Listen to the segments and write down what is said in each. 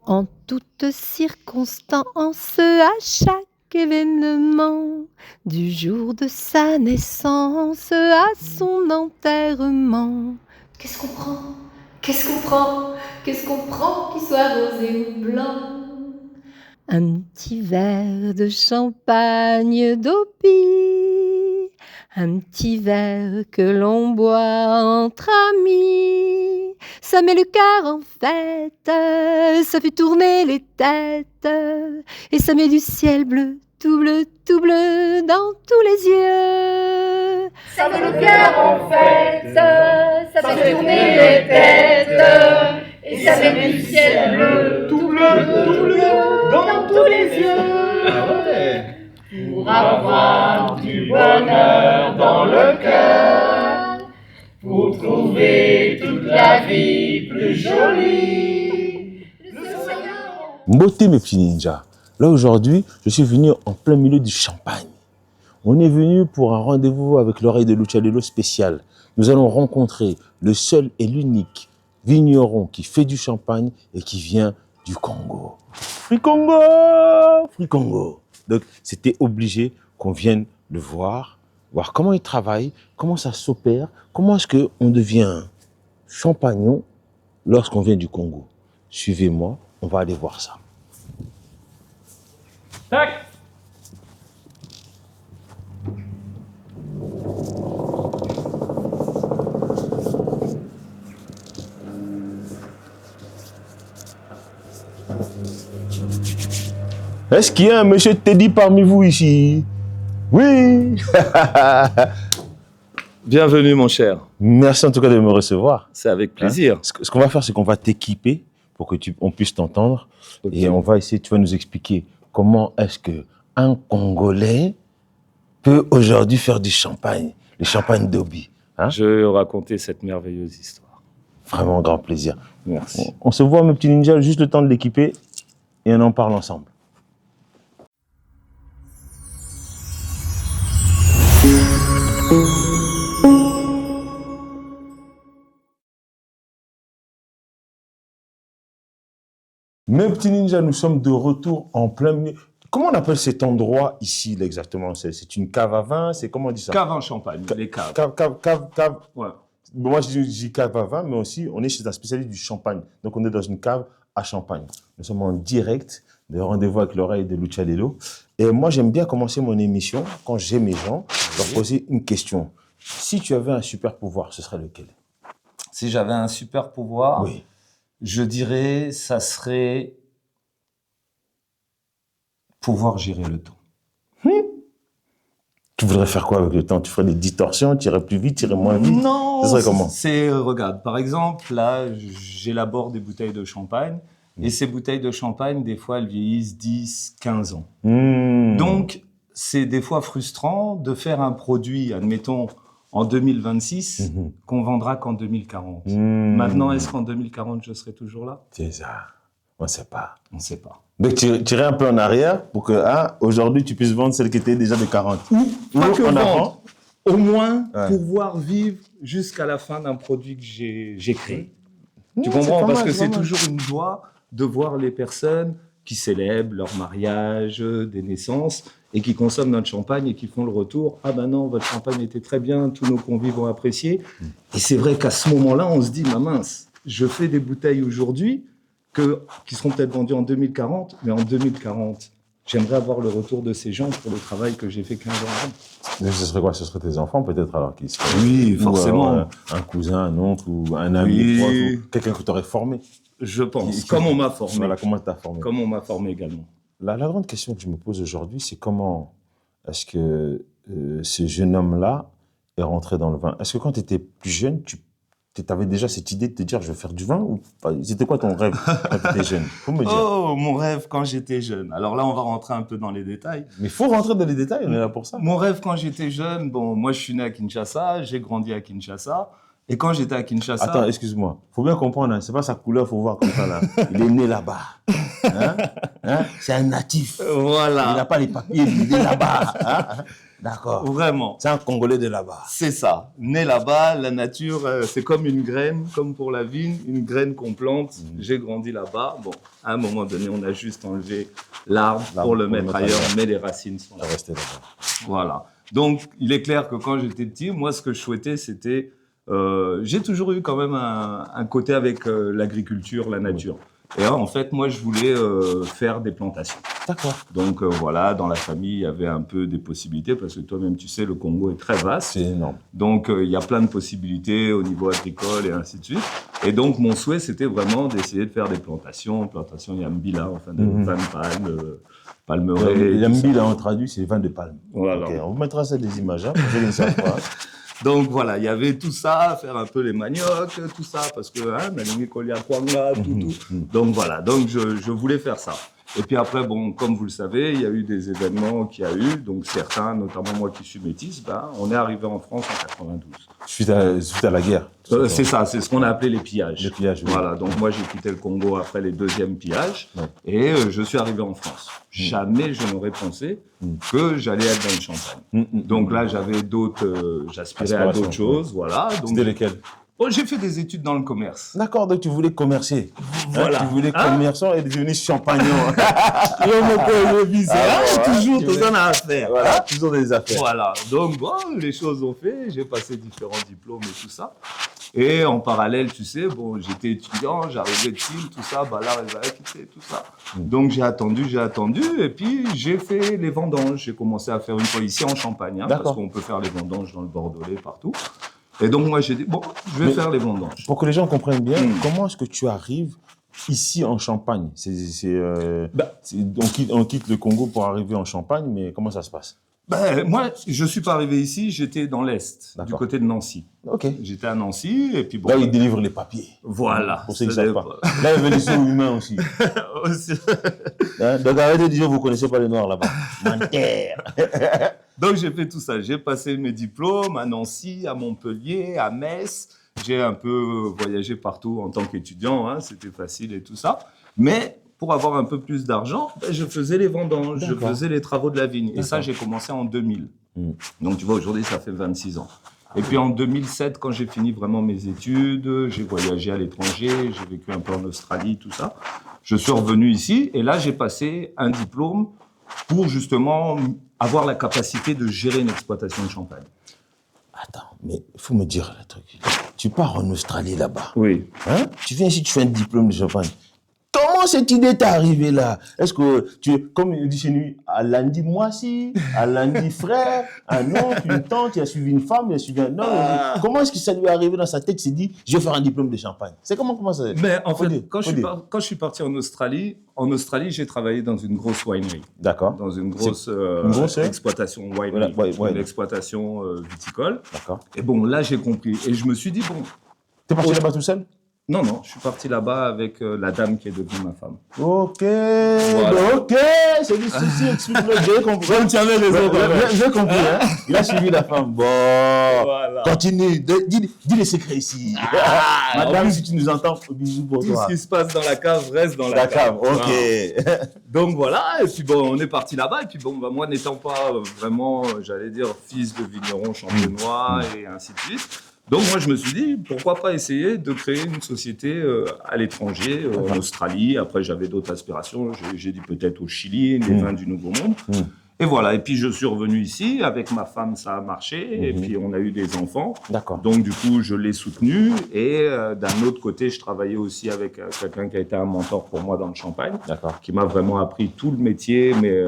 En toutes circonstances, à chaque événement, du jour de sa naissance à son enterrement. Qu'est-ce qu'on prend? Qu'est-ce qu'on prend? Qu'est-ce qu'on prend, qu'il soit rosé ou blanc? Un petit verre de champagne d'Auby, un petit verre que l'on boit entre amis. Ça met le cœur en fête, ça fait tourner les têtes, et ça met du ciel bleu, tout bleu dans tous les yeux. Ça met le cœur en fête, ça fait tourner les têtes, et ça met du ciel bleu, tout bleu dans tous les yeux. Pour avoir du bonheur dans le cœur, pour trouver toute la vie plus jolie. Mbote mes petits ninjas. Là aujourd'hui, je suis venu en plein milieu du Champagne. On est venu pour un rendez-vous avec l'oreille de Lucialelo spécial. Nous allons rencontrer le seul et l'unique vigneron qui fait du champagne et qui vient du Congo. Free Congo! Free Congo! Donc c'était obligé qu'on vienne le voir comment il travaille, comment ça s'opère, comment est-ce qu'on devient champagnon lorsqu'on vient du Congo. Suivez-moi, on va aller voir ça. Tac! Est-ce qu'il y a un monsieur Teddy parmi vous ici? Oui. Bienvenue mon cher. Merci en tout cas de me recevoir. C'est avec plaisir. Ce qu'on va faire, c'est qu'on va t'équiper pour que on puisse t'entendre. Okay. Et on va essayer, tu vas nous expliquer comment est-ce qu'un Congolais peut aujourd'hui faire du champagne, le champagne d'Auby. Je vais raconter cette merveilleuse histoire. Vraiment un grand plaisir. Merci. On se voit, mes petits ninjas, juste le temps de l'équiper et on en parle ensemble. Mes petits ninjas, nous sommes de retour en plein milieu. Comment on appelle cet endroit ici, là, exactement? C'est une cave à vin? C'est comment on dit ça? Cave en champagne, les caves. Cave. Ouais. Moi, je dis cave à vin, mais aussi, on est chez un spécialiste du champagne. Donc, on est dans une cave à champagne. Nous sommes en direct de rendez-vous avec l'oreille de Lucialelo. Et moi, j'aime bien commencer mon émission, quand j'ai mes gens, leur poser une question. Si tu avais un super pouvoir, ce serait lequel? Si j'avais un super pouvoir, oui. Je dirais, ça serait pouvoir gérer le temps. Tu voudrais faire quoi avec le temps? Tu ferais des distorsions, tu irais plus vite, tu irais moins vite? Non, ça serait comment? Regarde, par exemple, là, j'élabore des bouteilles de champagne, et ces bouteilles de champagne, des fois, elles vieillissent 10, 15 ans. Donc, c'est des fois frustrant de faire un produit, admettons, en 2026, qu'on vendra qu'en 2040. Maintenant, est-ce qu'en 2040, je serai toujours là? C'est ça. On ne sait pas. On ne sait pas. Donc, tu irais un peu en arrière pour que, aujourd'hui, tu puisses vendre celle qui était déjà de 40. Pas que vendre. Au moins, pouvoir vivre jusqu'à la fin d'un produit que j'ai créé. Tu comprends? Parce que c'est toujours une joie de voir les personnes qui célèbrent leur mariage, des naissances, et qui consomment notre champagne et qui font le retour. Ah ben non, votre champagne était très bien, tous nos convives ont apprécié. Et c'est vrai qu'à ce moment-là, on se dit, mince, je fais des bouteilles aujourd'hui qui seront peut-être vendues en 2040, mais en 2040, j'aimerais avoir le retour de ces gens pour le travail que j'ai fait 15 ans avant. Mais ce serait quoi? Ce serait tes enfants peut-être alors qui seraient... Oui, forcément. Un cousin, un oncle ou un ami, ou quelqu'un que tu aurais formé. Je pense, comme on m'a formé. Voilà, comment tu as formé. Comme on m'a formé également. La grande question que je me pose aujourd'hui, c'est comment est-ce que ce jeune homme-là est rentré dans le vin? Est-ce que quand tu étais plus jeune, tu avais déjà cette idée de te dire je vais faire du vin ou pas? C'était quoi ton rêve quand tu étais jeune? Faut me dire. Oh, mon rêve quand j'étais jeune. Alors là, on va rentrer un peu dans les détails. Mais il faut rentrer dans les détails, on est là pour ça. Mon rêve quand j'étais jeune, moi je suis né à Kinshasa, j'ai grandi à Kinshasa. Et quand j'étais à Kinshasa... Attends, excuse-moi. Faut bien comprendre, hein, c'est pas sa couleur, faut voir comme ça là. Il est né là-bas. C'est un natif. Voilà. Il n'a pas les papiers, il est là-bas. D'accord. Vraiment. C'est un Congolais de là-bas. C'est ça. Né là-bas, la nature, c'est comme une graine, comme pour la vigne, une graine qu'on plante. J'ai grandi là-bas. Bon, à un moment donné, on a juste enlevé l'arbre pour le mettre ailleurs, mais les racines sont là. Rester là-bas. Voilà. Donc, il est clair que quand j'étais petit, moi, ce que je souhaitais, c'était... j'ai toujours eu quand même un côté avec l'agriculture, la nature. Et en fait, moi, je voulais faire des plantations. D'accord. Donc, voilà, dans la famille, il y avait un peu des possibilités, parce que toi-même, tu sais, le Congo est très vaste. C'est énorme. Donc, il y a plein de possibilités au niveau agricole et ainsi de suite. Et donc, mon souhait, c'était vraiment d'essayer de faire des plantations. Plantations Yambila, enfin, de vins de palme, palmeraie. Yambila, on traduit, c'est vin de palme. Voilà. Okay, on vous mettra ça des images, hein, je ne sais pas. Donc voilà, il y avait tout ça, faire un peu les maniocs, tout ça, parce que Nalingi Kolia Kwanga, tout. Donc voilà, donc je voulais faire ça. Et puis après, bon, comme vous le savez, il y a eu des événements qu'il y a eu, donc certains, notamment moi qui suis métis, on est arrivé en France en 92. Suite à la guerre. C'est ça, c'est ce qu'on a appelé les pillages. Les pillages, oui. Voilà, donc moi j'ai quitté le Congo après les deuxièmes pillages, et je suis arrivé en France. Jamais je n'aurais pensé que j'allais être dans le champagne. Donc là, j'avais j'aspirais à d'autres choses, voilà. C'était lesquelles? Oh, j'ai fait des études dans le commerce. D'accord, donc tu voulais commercer. Voilà. Tu voulais commerçant et devenir champagnon. Toujours tout ça à faire. Voilà, toujours des affaires. Voilà, donc bon, les choses ont fait, j'ai passé différents diplômes et tout ça. Et en parallèle, tu sais, bon, j'étais étudiant, j'arrivais de film, tout ça, là, elle va quitter, tout ça. Donc j'ai attendu, et puis j'ai fait les vendanges. J'ai commencé à faire une fois ici en Champagne, parce qu'on peut faire les vendanges dans le Bordelais, partout. Et donc moi j'ai dit, bon, je vais faire les vendanges. Pour que les gens comprennent bien, comment est-ce que tu arrives ici en Champagne? On quitte le Congo pour arriver en Champagne, mais comment ça se passe? Moi, je suis pas arrivé ici, j'étais dans l'Est, du côté de Nancy. Ok. J'étais à Nancy, et puis bon. Là, ils délivrent les papiers. Voilà. Pour ceux qui ne savent pas. Là, il y avait les sous humains aussi. Donc arrêtez de dire, vous ne connaissez pas les Noirs là-bas. Menteur. Donc j'ai fait tout ça. J'ai passé mes diplômes à Nancy, à Montpellier, à Metz. J'ai un peu voyagé partout en tant qu'étudiant, c'était facile et tout ça. Mais pour avoir un peu plus d'argent, je faisais les vendanges, je faisais les travaux de la vigne. Et ça, j'ai commencé en 2000. Donc tu vois, aujourd'hui, ça fait 26 ans. Et puis en 2007, quand j'ai fini vraiment mes études, j'ai voyagé à l'étranger, j'ai vécu un peu en Australie, tout ça. Je suis revenu ici et là, j'ai passé un diplôme pour justement avoir la capacité de gérer une exploitation de champagne. Attends, mais il faut me dire le truc. Tu pars en Australie là-bas. Oui. Tu viens ici, tu fais un diplôme de champagne. Comment cette idée t'est arrivée là? Est-ce que tu, comme il dit chez nous, à lundi moisi, à lundi frère, un oncle, une tante, il a suivi une femme, il a suivi un homme. Comment est-ce que ça lui est arrivé dans sa tête? Il s'est dit, je vais faire un diplôme de champagne. C'est comment ça? Mais en fait, quand je suis parti en Australie, j'ai travaillé dans une grosse winery. D'accord. Dans une grosse exploitation winery, une exploitation viticole. D'accord. Et bon, là, j'ai compris. Et je me suis dit, bon. T'es parti là-bas tout seul? Non, je suis parti là-bas avec la dame qui est devenue ma femme. Ok, voilà. Ok, c'est du souci, explique-le, j'ai compris. J'ai compris, Il a suivi la femme. Bon, voilà. Continue, dis les secrets ici. Madame, si tu nous entends, bisous pour toi. Tout ce qui se passe dans la cave reste dans la cave. Ok. Donc voilà, et puis bon, on est parti là-bas, et puis bon, moi n'étant pas vraiment, j'allais dire, fils de vigneron champenois et ainsi de suite. Donc moi je me suis dit, pourquoi pas essayer de créer une société à l'étranger, en Australie. Après j'avais d'autres aspirations, j'ai dit peut-être au Chili, les vins du Nouveau Monde. Et voilà, et puis je suis revenu ici, avec ma femme ça a marché, et puis on a eu des enfants. D'accord. Donc du coup je l'ai soutenu, et d'un autre côté je travaillais aussi avec quelqu'un qui a été un mentor pour moi dans le champagne, qui m'a vraiment appris tout le métier, mais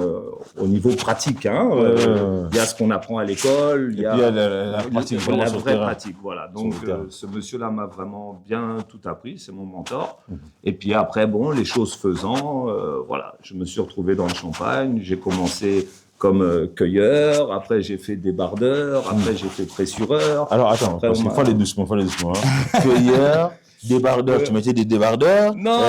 au niveau pratique. Il y a ce qu'on apprend à l'école, il y a la pratique, la vraie pratique. Voilà. Donc ce monsieur-là m'a vraiment bien tout appris, c'est mon mentor. Et puis après, bon, les choses faisant, voilà, je me suis retrouvé dans le champagne, j'ai commencé comme cueilleur, après j'ai fait débardeur, après j'ai fait pressureur. Alors attends, il faut aller doucement, Cueilleur, Débardeur, tu mettais des débardeurs? Non,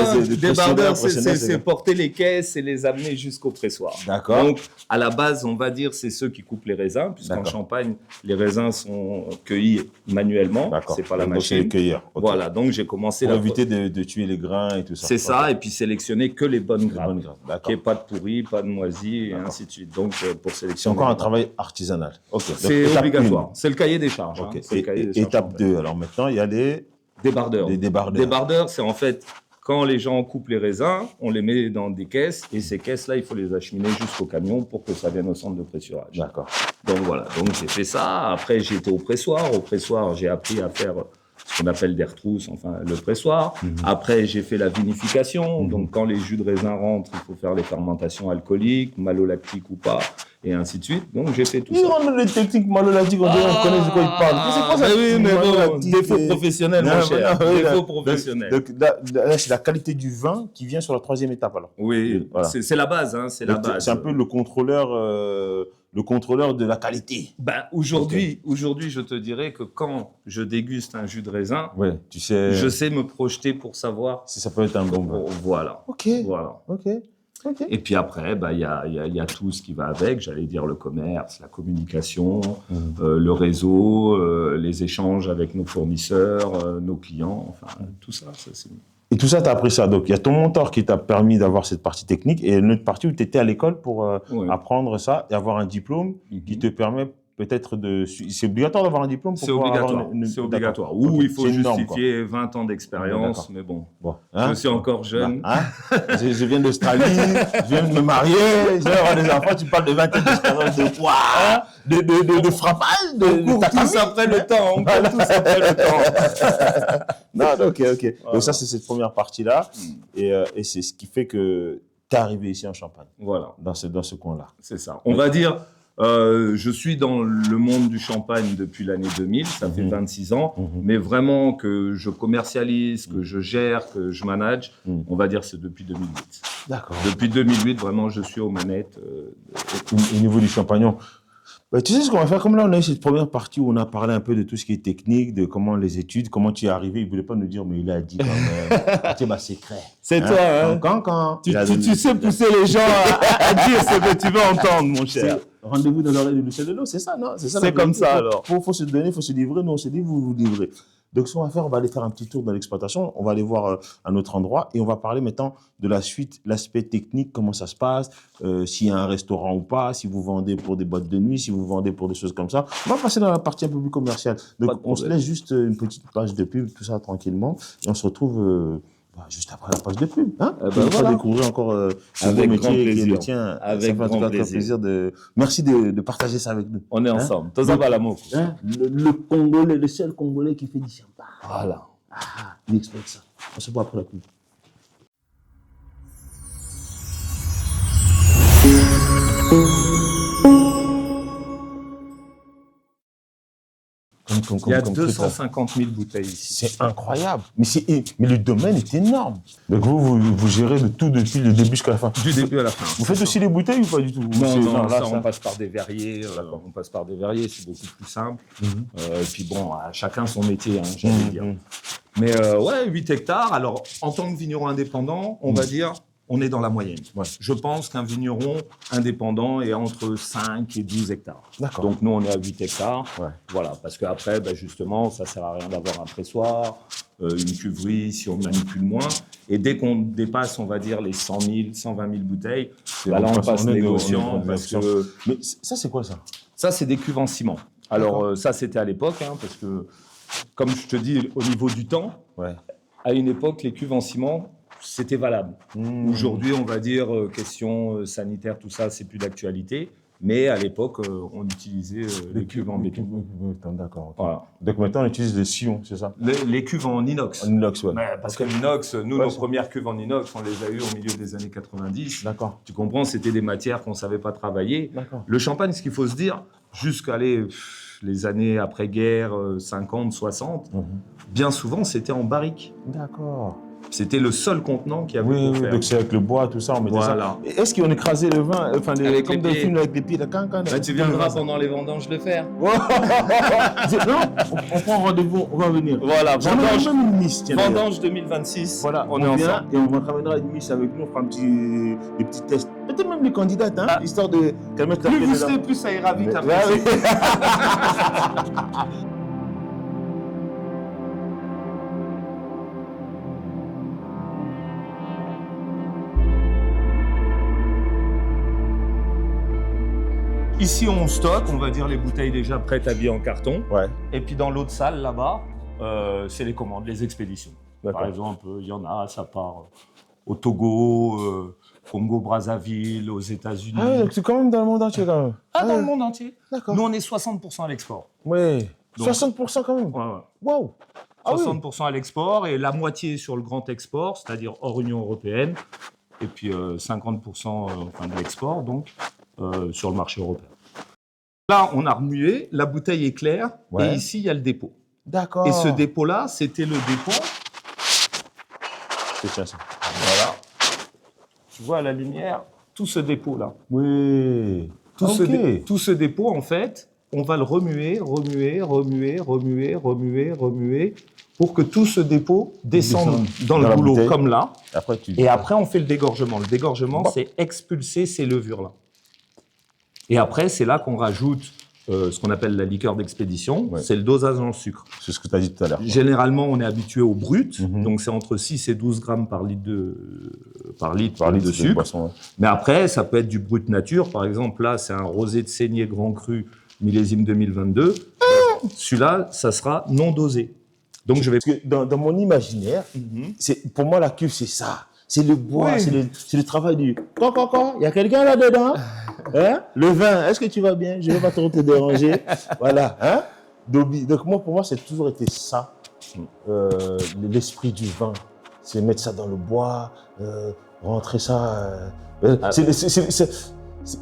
débardeur, c'est porter les caisses et les amener jusqu'au pressoir. D'accord. Donc, à la base, on va dire, c'est ceux qui coupent les raisins, puisqu'en Champagne, les raisins sont cueillis manuellement. C'est pas la machine. Cueillir. Okay. Voilà, donc j'ai commencé pour éviter de tuer les grains et tout ça. C'est ça, et puis sélectionner que les bonnes graines. Qu'il n'y ait pas de pourri, pas de moisi, et ainsi de suite. Donc, pour sélectionner. C'est encore un travail artisanal. C'est obligatoire. C'est le cahier des charges. Étape 2. Alors maintenant, il y a les débardeurs. Les débardeurs. Débardeurs, c'est en fait quand les gens coupent les raisins, on les met dans des caisses et ces caisses-là, il faut les acheminer jusqu'au camion pour que ça vienne au centre de pressurage. D'accord. Donc voilà, donc j'ai fait ça. Après, j'ai été au pressoir. Au pressoir, j'ai appris à faire ce qu'on appelle des retrousses, enfin le pressoir. Après, j'ai fait la vinification. Donc quand les jus de raisin rentrent, il faut faire les fermentations alcooliques, malolactiques ou pas. Et ainsi de suite. Donc, j'ai fait tout ça. Il rentre les techniques malolactiques, on connaît de quoi il parle. C'est quoi ça? Oui, mais bon, défaut professionnel, mon cher. Défaut professionnel. Donc, là, c'est la qualité du vin qui vient sur la 3e étape, alors. Oui, voilà. C'est la base, hein, c'est la base. C'est un peu le contrôleur de la qualité. Ben, aujourd'hui, je te dirais que quand je déguste un jus de raisin, tu sais, je sais me projeter pour savoir si ça peut être un bon vin. Voilà. Voilà. Okay. Et puis après, il y a tout ce qui va avec, j'allais dire le commerce, la communication, le réseau, les échanges avec nos fournisseurs, nos clients, enfin tout ça c'est... Et tout ça, tu as appris ça. Donc, il y a ton mentor qui t'a permis d'avoir cette partie technique et une autre partie où tu étais à l'école pour apprendre ça et avoir un diplôme qui te permet peut-être de... C'est obligatoire d'avoir un diplôme pour pouvoir avoir C'est obligatoire. Ou il faut justifier 20 ans d'expérience, mais bon. Je suis encore jeune. Je viens d'Australie, je viens de me marier, je viens d'avoir des enfants, tu parles de 20 ans d'expérience, de quoi, de frappage, on court tous après le temps. On court tous après le temps. Non, ok. Voilà. Donc ça, c'est cette première partie-là. Et c'est ce qui fait que tu es arrivé ici en Champagne. Voilà. Dans ce coin-là. C'est ça. On va dire... je suis dans le monde du champagne depuis l'année 2000, ça fait 26 ans, mais vraiment que je commercialise, que je gère, que je manage, on va dire c'est depuis 2008. D'accord. Depuis 2008, vraiment, je suis aux manettes. Au niveau du champagnon, tu sais ce qu'on va faire, comme là on a eu cette première partie où on a parlé un peu de tout ce qui est technique, de comment les études, comment tu es arrivé, il ne voulait pas nous dire, mais il a dit quand même, c'est ma secret. C'est toi, hein. Quand. Tu sais pousser les gens à dire ce que tu veux entendre, mon cher. Rendez-vous dans l'oreille de Lucien Dello, c'est ça, non? C'est comme ça, alors. Il faut se donner, il faut se livrer. Nous, on s'est dit, vous vous livrez. Donc, ce qu'on va faire, on va aller faire un petit tour dans l'exploitation. On va aller voir un autre endroit et on va parler maintenant de la suite, l'aspect technique, comment ça se passe, s'il y a un restaurant ou pas, si vous vendez pour des boîtes de nuit, si vous vendez pour des choses comme ça. On va passer dans la partie un peu plus commerciale. Donc, on se laisse juste une petite page de pub, tout ça tranquillement. Et on se retrouve... juste après la page de pub, hein? On va découvrir encore un beau métier qui est le tien. Avec grand plaisir. Merci de partager ça avec nous. On est ensemble. Tout ça va l'amour. Le Congolais, le seul Congolais qui fait du champagne. Voilà. Il explique ça. On se voit après la pub. Il y a 250 000 bouteilles ici. C'est incroyable. Mais le domaine est énorme. Donc vous gérez de tout depuis le début jusqu'à la fin. Du début à la fin. Vous faites aussi les bouteilles ou pas du tout? Non, ça, on passe par des verriers. On passe par des verriers, c'est beaucoup plus simple. Et puis bon, chacun son métier, hein, j'allais dire. Mais 8 hectares. Alors, en tant que vigneron indépendant, on va dire... On est dans la moyenne. Je pense qu'un vigneron indépendant est entre 5 et 12 hectares. D'accord. Donc nous, on est à 8 hectares. Voilà, parce qu'après, justement, ça ne sert à rien d'avoir un pressoir, une cuverie si on manipule moins. Et dès qu'on dépasse, on va dire, les 100 000, 120 000 bouteilles, là, on passe négociant. Mais ça, c'est quoi ça? Ça, c'est des cuves en ciment. Alors, ça, c'était à l'époque, hein, parce que, comme je te dis, au niveau du temps, à une époque, les cuves en ciment, c'était valable. Aujourd'hui, on va dire, question sanitaire, tout ça, c'est plus d'actualité. Mais à l'époque, on utilisait les cuves en béton. D'accord. Voilà. Donc maintenant, on utilise les sillons, c'est ça? Les cuves en inox. En inox, Parce que l'inox, nous, nos premières cuves en inox, on les a eues au milieu des années 90. D'accord. Tu comprends, c'était des matières qu'on ne savait pas travailler. D'accord. Le champagne, ce qu'il faut se dire, jusqu'à les années après-guerre, 50, 60, bien souvent, c'était en barrique. D'accord. C'était le seul contenant qu'il y avait Oui, pour oui, faire. donc c'est avec le bois, tout ça, on mettait Voilà. ça. Et est-ce qu'on écrasait le vin, enfin, Avec comme les dans le pieds. film avec les pieds, là, quand, Tu viendras pendant les vendanges le faire. Non, on prend rendez-vous, on va venir. Voilà, vendange, même une miss, tiens, d'ailleurs. vendange 2026. Voilà, on est vient ensemble. et on ramènera une miss avec nous, on fera des petits tests. Peut-être même les candidates, hein, Ah. histoire de qu'elles mettent la Plus pied vous dedans. serez, plus ça ira vite Ouais, après. oui. Ici, on stocke, on va dire les bouteilles déjà prêtes à habillées en carton. Ouais, Et puis dans l'autre salle, là-bas, c'est les commandes, les expéditions. d'accord. Par exemple, il y en a, ça part au Togo, Congo-Brazzaville, aux États-Unis. Ah oui, donc c'est quand même dans le monde entier, quand même. Dans le monde entier. D'accord. Nous, on est 60% à l'export. Oui, Donc- 60% quand même. Ouais, ouais. Waouh. Ah oui. 60% à l'export et la moitié sur le grand export, c'est-à-dire hors Union européenne, et puis 50% enfin, de l'export, donc sur le marché européen. Là, on a remué, la bouteille est claire, Ouais. et ici, il y a le dépôt. D'accord. Et ce dépôt-là, c'était le dépôt. C'est tiens, ça. Voilà. Tu vois à la lumière, tout ce dépôt-là. Oui. Tout, Ok. tout ce dépôt, en fait, on va le remuer, pour que tout ce dépôt descende dans le la goulot bouteille. comme là. Après, tu. Et après, on fait le dégorgement. Le dégorgement, Bon. c'est expulser ces levures-là. Et après, c'est là qu'on rajoute ce qu'on appelle la liqueur d'expédition. Ouais. C'est le dosage en sucre. C'est ce que tu as dit tout à l'heure. Généralement, on est habitué au brut. Mhm. Donc, c'est entre 6 et 12 grammes par litre de Parler de sucre. boisson, ouais. Mais après, ça peut être du brut nature. Par exemple, là, c'est un rosé de saignée grand cru millésime 2022. Celui-là, ça sera non dosé. Donc, je vais... Parce que dans mon imaginaire, pour moi, la cuve, c'est ça. C'est le bois, Oui. c'est le travail du. Quoi, il y a quelqu'un là-dedans? Hein? Le vin, est-ce que tu vas bien? Je ne vais pas trop te déranger. Voilà. Hein? Donc, pour moi, c'est toujours été ça, l'esprit du vin. C'est mettre ça dans le bois, rentrer ça.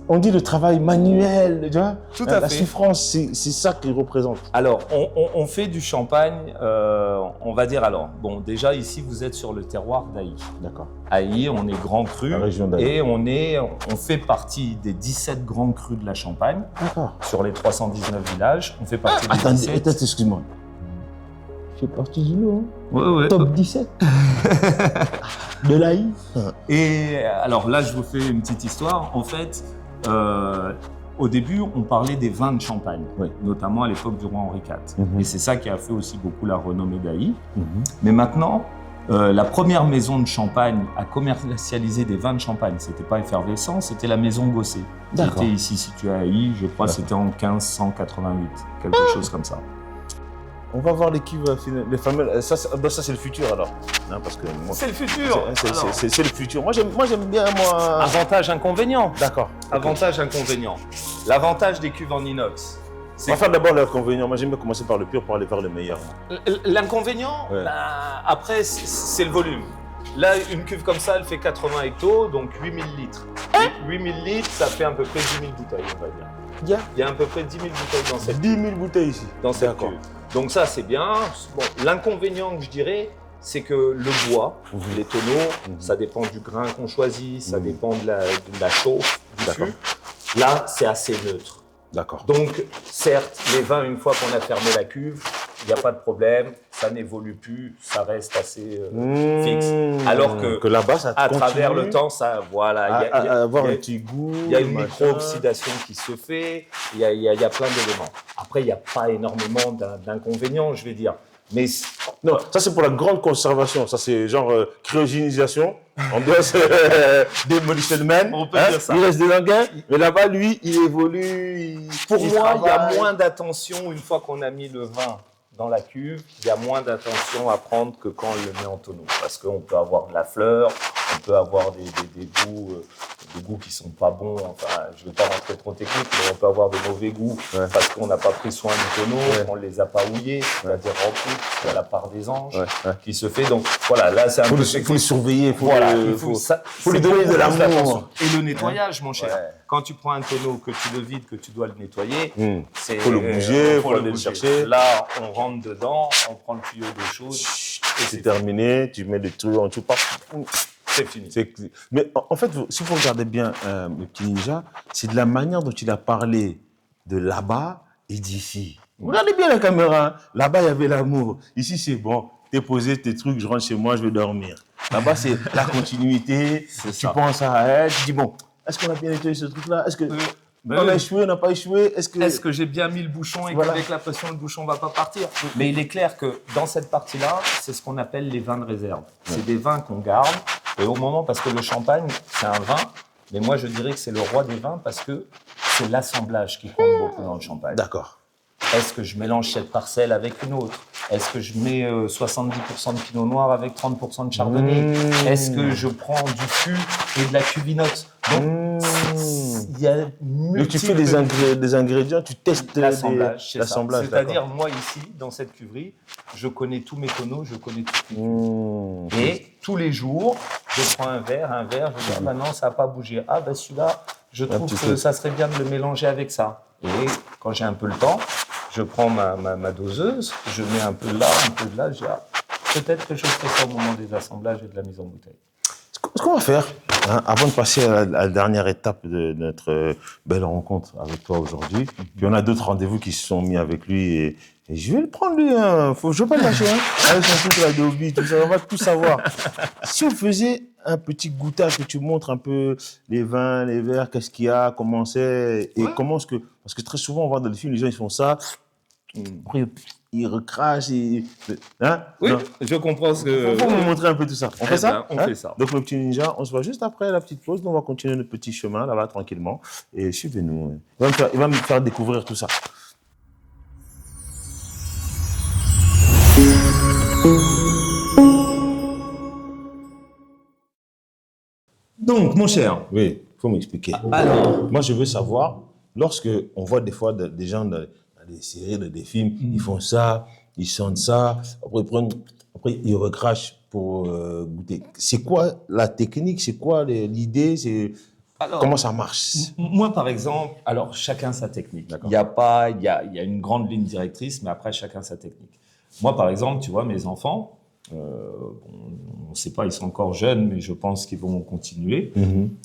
On dit le travail manuel, tu vois? Tout à La fait. souffrance, c'est ça qu'il représente. Alors, on fait du champagne, on va dire alors. Bon, déjà, ici, vous êtes sur le terroir d'Ailly. D'accord. Ailly, on est grand cru. La région d'Ailly. Et on fait partie des 17 grands crus de la Champagne. D'accord. Sur les 319 villages, on fait partie des Attends, 17. excuse-moi. Je fais partie du lot, hein. Ouais. Top 17. De l'AI. Et alors là, je vous fais une petite histoire. En fait, au début, on parlait des vins de Champagne, Oui. notamment à l'époque du roi Henri IV. Mhm. Et c'est ça qui a fait aussi beaucoup la renommée d'Ailly. Mais maintenant, la première maison de Champagne à commercialiser des vins de Champagne, c'était pas effervescent, c'était la maison Gosset, qui D'accord. était ici située à Ailly. Je crois que D'accord. c'était en 1588, quelque chose comme ça. On va voir les cuves finales, les fameux. Ça, c'est le futur alors. Non, parce que moi, C'est le futur. c'est le futur. Moi, j'aime bien, moi. Avantage, inconvénient. D'accord. Avantage, inconvénient. L'avantage des cuves en inox, On c'est va faire d'abord l'inconvénient. Moi, j'aime bien commencer par le pur pour aller vers le meilleur. l'inconvénient, Ouais. après, c'est le volume. Là, une cuve comme ça, elle fait 80 hectos, donc 8000 litres. 8000 litres, ça fait à peu près 10 000 bouteilles, on va dire. Il y a à peu près 10 000 bouteilles dans cette 10 000 bouteilles ici. dans cette D'accord. cuve. Donc ça, c'est bien. Bon, l'inconvénient que je dirais, c'est que le bois, les tonneaux, ça dépend du grain qu'on choisit, ça dépend de la chauffe, du D'accord. fût. Là, c'est assez neutre. D'accord. Donc, certes, les vins, une fois qu'on a fermé la cuve, il n'y a pas de problème, ça n'évolue plus, ça reste assez fixe. Alors que là-bas, ça à continue travers le temps, ça, voilà, il y a- avoir il y a- un petit goût. il y a une machin. micro-oxydation qui se fait, il y a plein d'éléments. Après, il n'y a pas énormément d'inconvénients, je vais dire. Mais Non, ça c'est pour la grande conservation. Ça c'est genre cryogénisation. Ambiance Demolition Man. On peut dire ça. Il reste des languins, mais là-bas, lui, il évolue. pour il moi, il y a travaille. moins d'attention une fois qu'on a mis le vin dans la cuve. Il y a moins d'attention à prendre que quand on le met en tonneau. Parce qu'on peut avoir de la fleur, on peut avoir des goûts qui sont pas bons. Enfin, je ne vais pas rentrer trop technique, mais on peut avoir de mauvais goûts parce qu'on n'a pas pris soin du tonneau, on ne les a pas houillés, c'est-à-dire remplis, c'est la part des anges qui se fait. Donc voilà, là c'est un peu Il faut le surveiller, voilà, il il faut lui donner de l'amour. Et le nettoyage, mon cher. Ouais. Quand tu prends un tonneau, que tu le vides, que tu dois le nettoyer, Faut le bouger, faut aller le chercher. Là, on rentre dedans, on prend le tuyau d'eau chaude c'est terminé, tu mets des trucs en dessous, C'est fini. Mais en fait, si vous regardez bien le petit ninja, c'est de la manière dont il a parlé de là-bas et d'ici. Regardez bien la caméra. Hein. Là-bas, il y avait l'amour. Ici, c'est bon. T'es posé tes trucs, je rentre chez moi, je vais dormir. Là-bas, c'est la continuité. Tu penses à elle, tu dis, bon, est-ce qu'on a bien nettoyé ce truc-là? Est-ce qu'on a échoué, on n'a pas échoué? Est-ce que j'ai bien mis le bouchon et qu'avec la pression, le bouchon ne va pas partir? Mais il est clair que dans cette partie-là, c'est ce qu'on appelle les vins de réserve. C'est des vins qu'on garde. Et au moment, parce que le champagne, c'est un vin, mais moi, je dirais que c'est le roi des vins parce que c'est l'assemblage qui compte beaucoup dans le champagne. D'accord. Est-ce que je mélange cette parcelle avec une autre? Est-ce que je mets 70% de pinot noir avec 30% de chardonnay? Est-ce que je prends du fût et de la cuvinox? Donc, il y a donc tu fais des ingrédients, tu testes l'assemblage. C'est-à-dire, d'accord. moi ici, dans cette cuverie, je connais tous mes tonneaux, je connais tout. Et tous les jours, je prends un verre, je dis, ah, non, ça n'a pas bougé. Ah, ben celui-là, je trouve que ça serait bien de le mélanger avec ça. Et quand j'ai un peu le temps, je prends ma doseuse, je mets un peu de là, un peu de là, je dis, ah, peut-être que je ferai ça au moment des assemblages et de la mise en bouteille. Ce qu'on va faire, hein, avant de passer à la dernière étape de notre belle rencontre avec toi aujourd'hui, puis on a d'autres rendez-vous qui se sont mis avec lui et je vais le prendre lui, hein. Je ne veux pas le lâcher, hein, avec son truc là de hobby, tout ça, on va tout savoir. Si on faisait un petit goûtage que tu montres un peu les vins, les verres, qu'est-ce qu'il y a, comment c'est, et comment est-ce que... Parce que très souvent, on voit dans les films, les gens ils font ça, après ils recrachent, hein? Oui, non. Je comprends ce que... Faut nous montrer un peu tout ça. On fait ça? On fait ça. Donc, le petit ninja, on se voit juste après la petite pause. Nous, on va continuer notre petit chemin là-bas tranquillement. Et suivez-nous. Il va me faire découvrir tout ça. Donc, mon cher. Oui, il faut m'expliquer. Alors, moi, je veux savoir, lorsque on voit des fois des gens dans des séries, dans des films, ils font ça, ils sentent ça, après ils recrachent pour goûter. C'est quoi la technique? C'est quoi l'idée? Comment ça marche? Moi, par exemple, alors chacun sa technique. Il y a une grande ligne directrice, mais après, chacun sa technique. Moi, par exemple, tu vois, mes enfants, on ne sait pas, ils sont encore jeunes, mais je pense qu'ils vont continuer.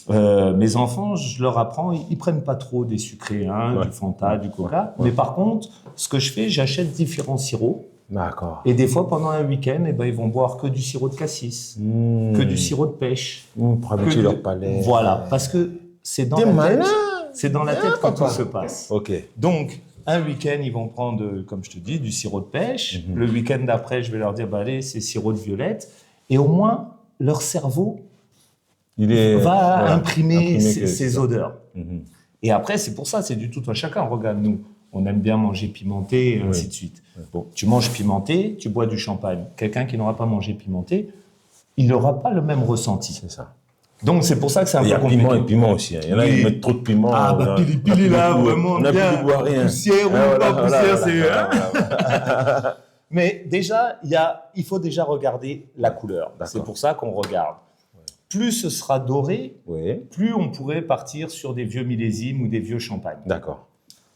Mes enfants, je leur apprends, ils prennent pas trop des sucrés, hein, du Fanta, du Coca. Mais par contre, ce que je fais, j'achète différents sirops. D'accord. Et des fois, pendant un week-end, ils vont boire que du sirop de cassis, que du sirop de pêche. Pour habituer leur palais. Voilà, parce que c'est dans la tête. C'est dans la tête quand tout se passe. Ok. Donc, un week-end, ils vont prendre, comme je te dis, du sirop de pêche. Le week-end d'après, je vais leur dire, allez, c'est sirop de violette. Et au moins, leur cerveau va imprimer ces odeurs. Et après, c'est pour ça, c'est du tout à chacun. Regarde, nous, on aime bien manger pimenté, et ainsi de suite. Bon, tu manges pimenté, tu bois du champagne. Quelqu'un qui n'aura pas mangé pimenté, il n'aura pas le même ressenti. C'est ça. Donc, c'est pour ça que c'est un peu compliqué. Il y a piment et piment aussi. Hein. Il y en a qui mettent trop de piment. Ah, bah, pili là, vraiment bien. On n'a plus de boire rien. Poussière ou pas poussière, c'est... Mais déjà, il faut déjà regarder la couleur. C'est pour ça qu'on regarde. Plus ce sera doré, plus on pourrait partir sur des vieux millésimes ou des vieux champagnes. D'accord.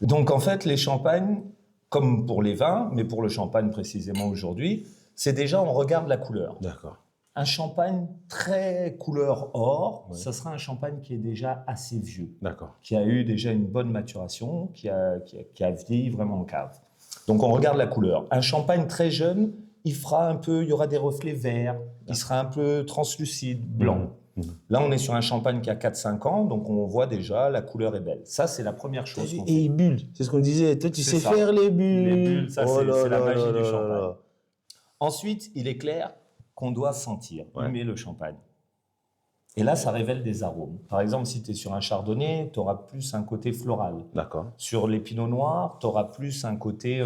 Donc, en fait, les champagnes, comme pour les vins, mais pour le champagne précisément aujourd'hui, c'est déjà, on regarde la couleur. D'accord. Un champagne très couleur or, ça sera un champagne qui est déjà assez vieux. D'accord. Qui a eu déjà une bonne maturation, qui a vieilli vraiment en cave. Donc, on regarde la couleur. Un champagne très jeune, il y aura des reflets verts, il sera un peu translucide, blanc. Là, on est sur un champagne qui a 4-5 ans, donc on voit déjà, la couleur est belle. Ça, c'est la première chose. Et il bulle, c'est ce qu'on disait. Toi, tu sais faire les bulles. Les bulles, ça, c'est la magie du champagne. Ensuite, il est clair qu'on doit sentir, aimer le champagne. Et là, ça révèle des arômes. Par exemple, si tu es sur un chardonnay, tu auras plus un côté floral. D'accord. Sur les pinots noirs, tu auras plus un côté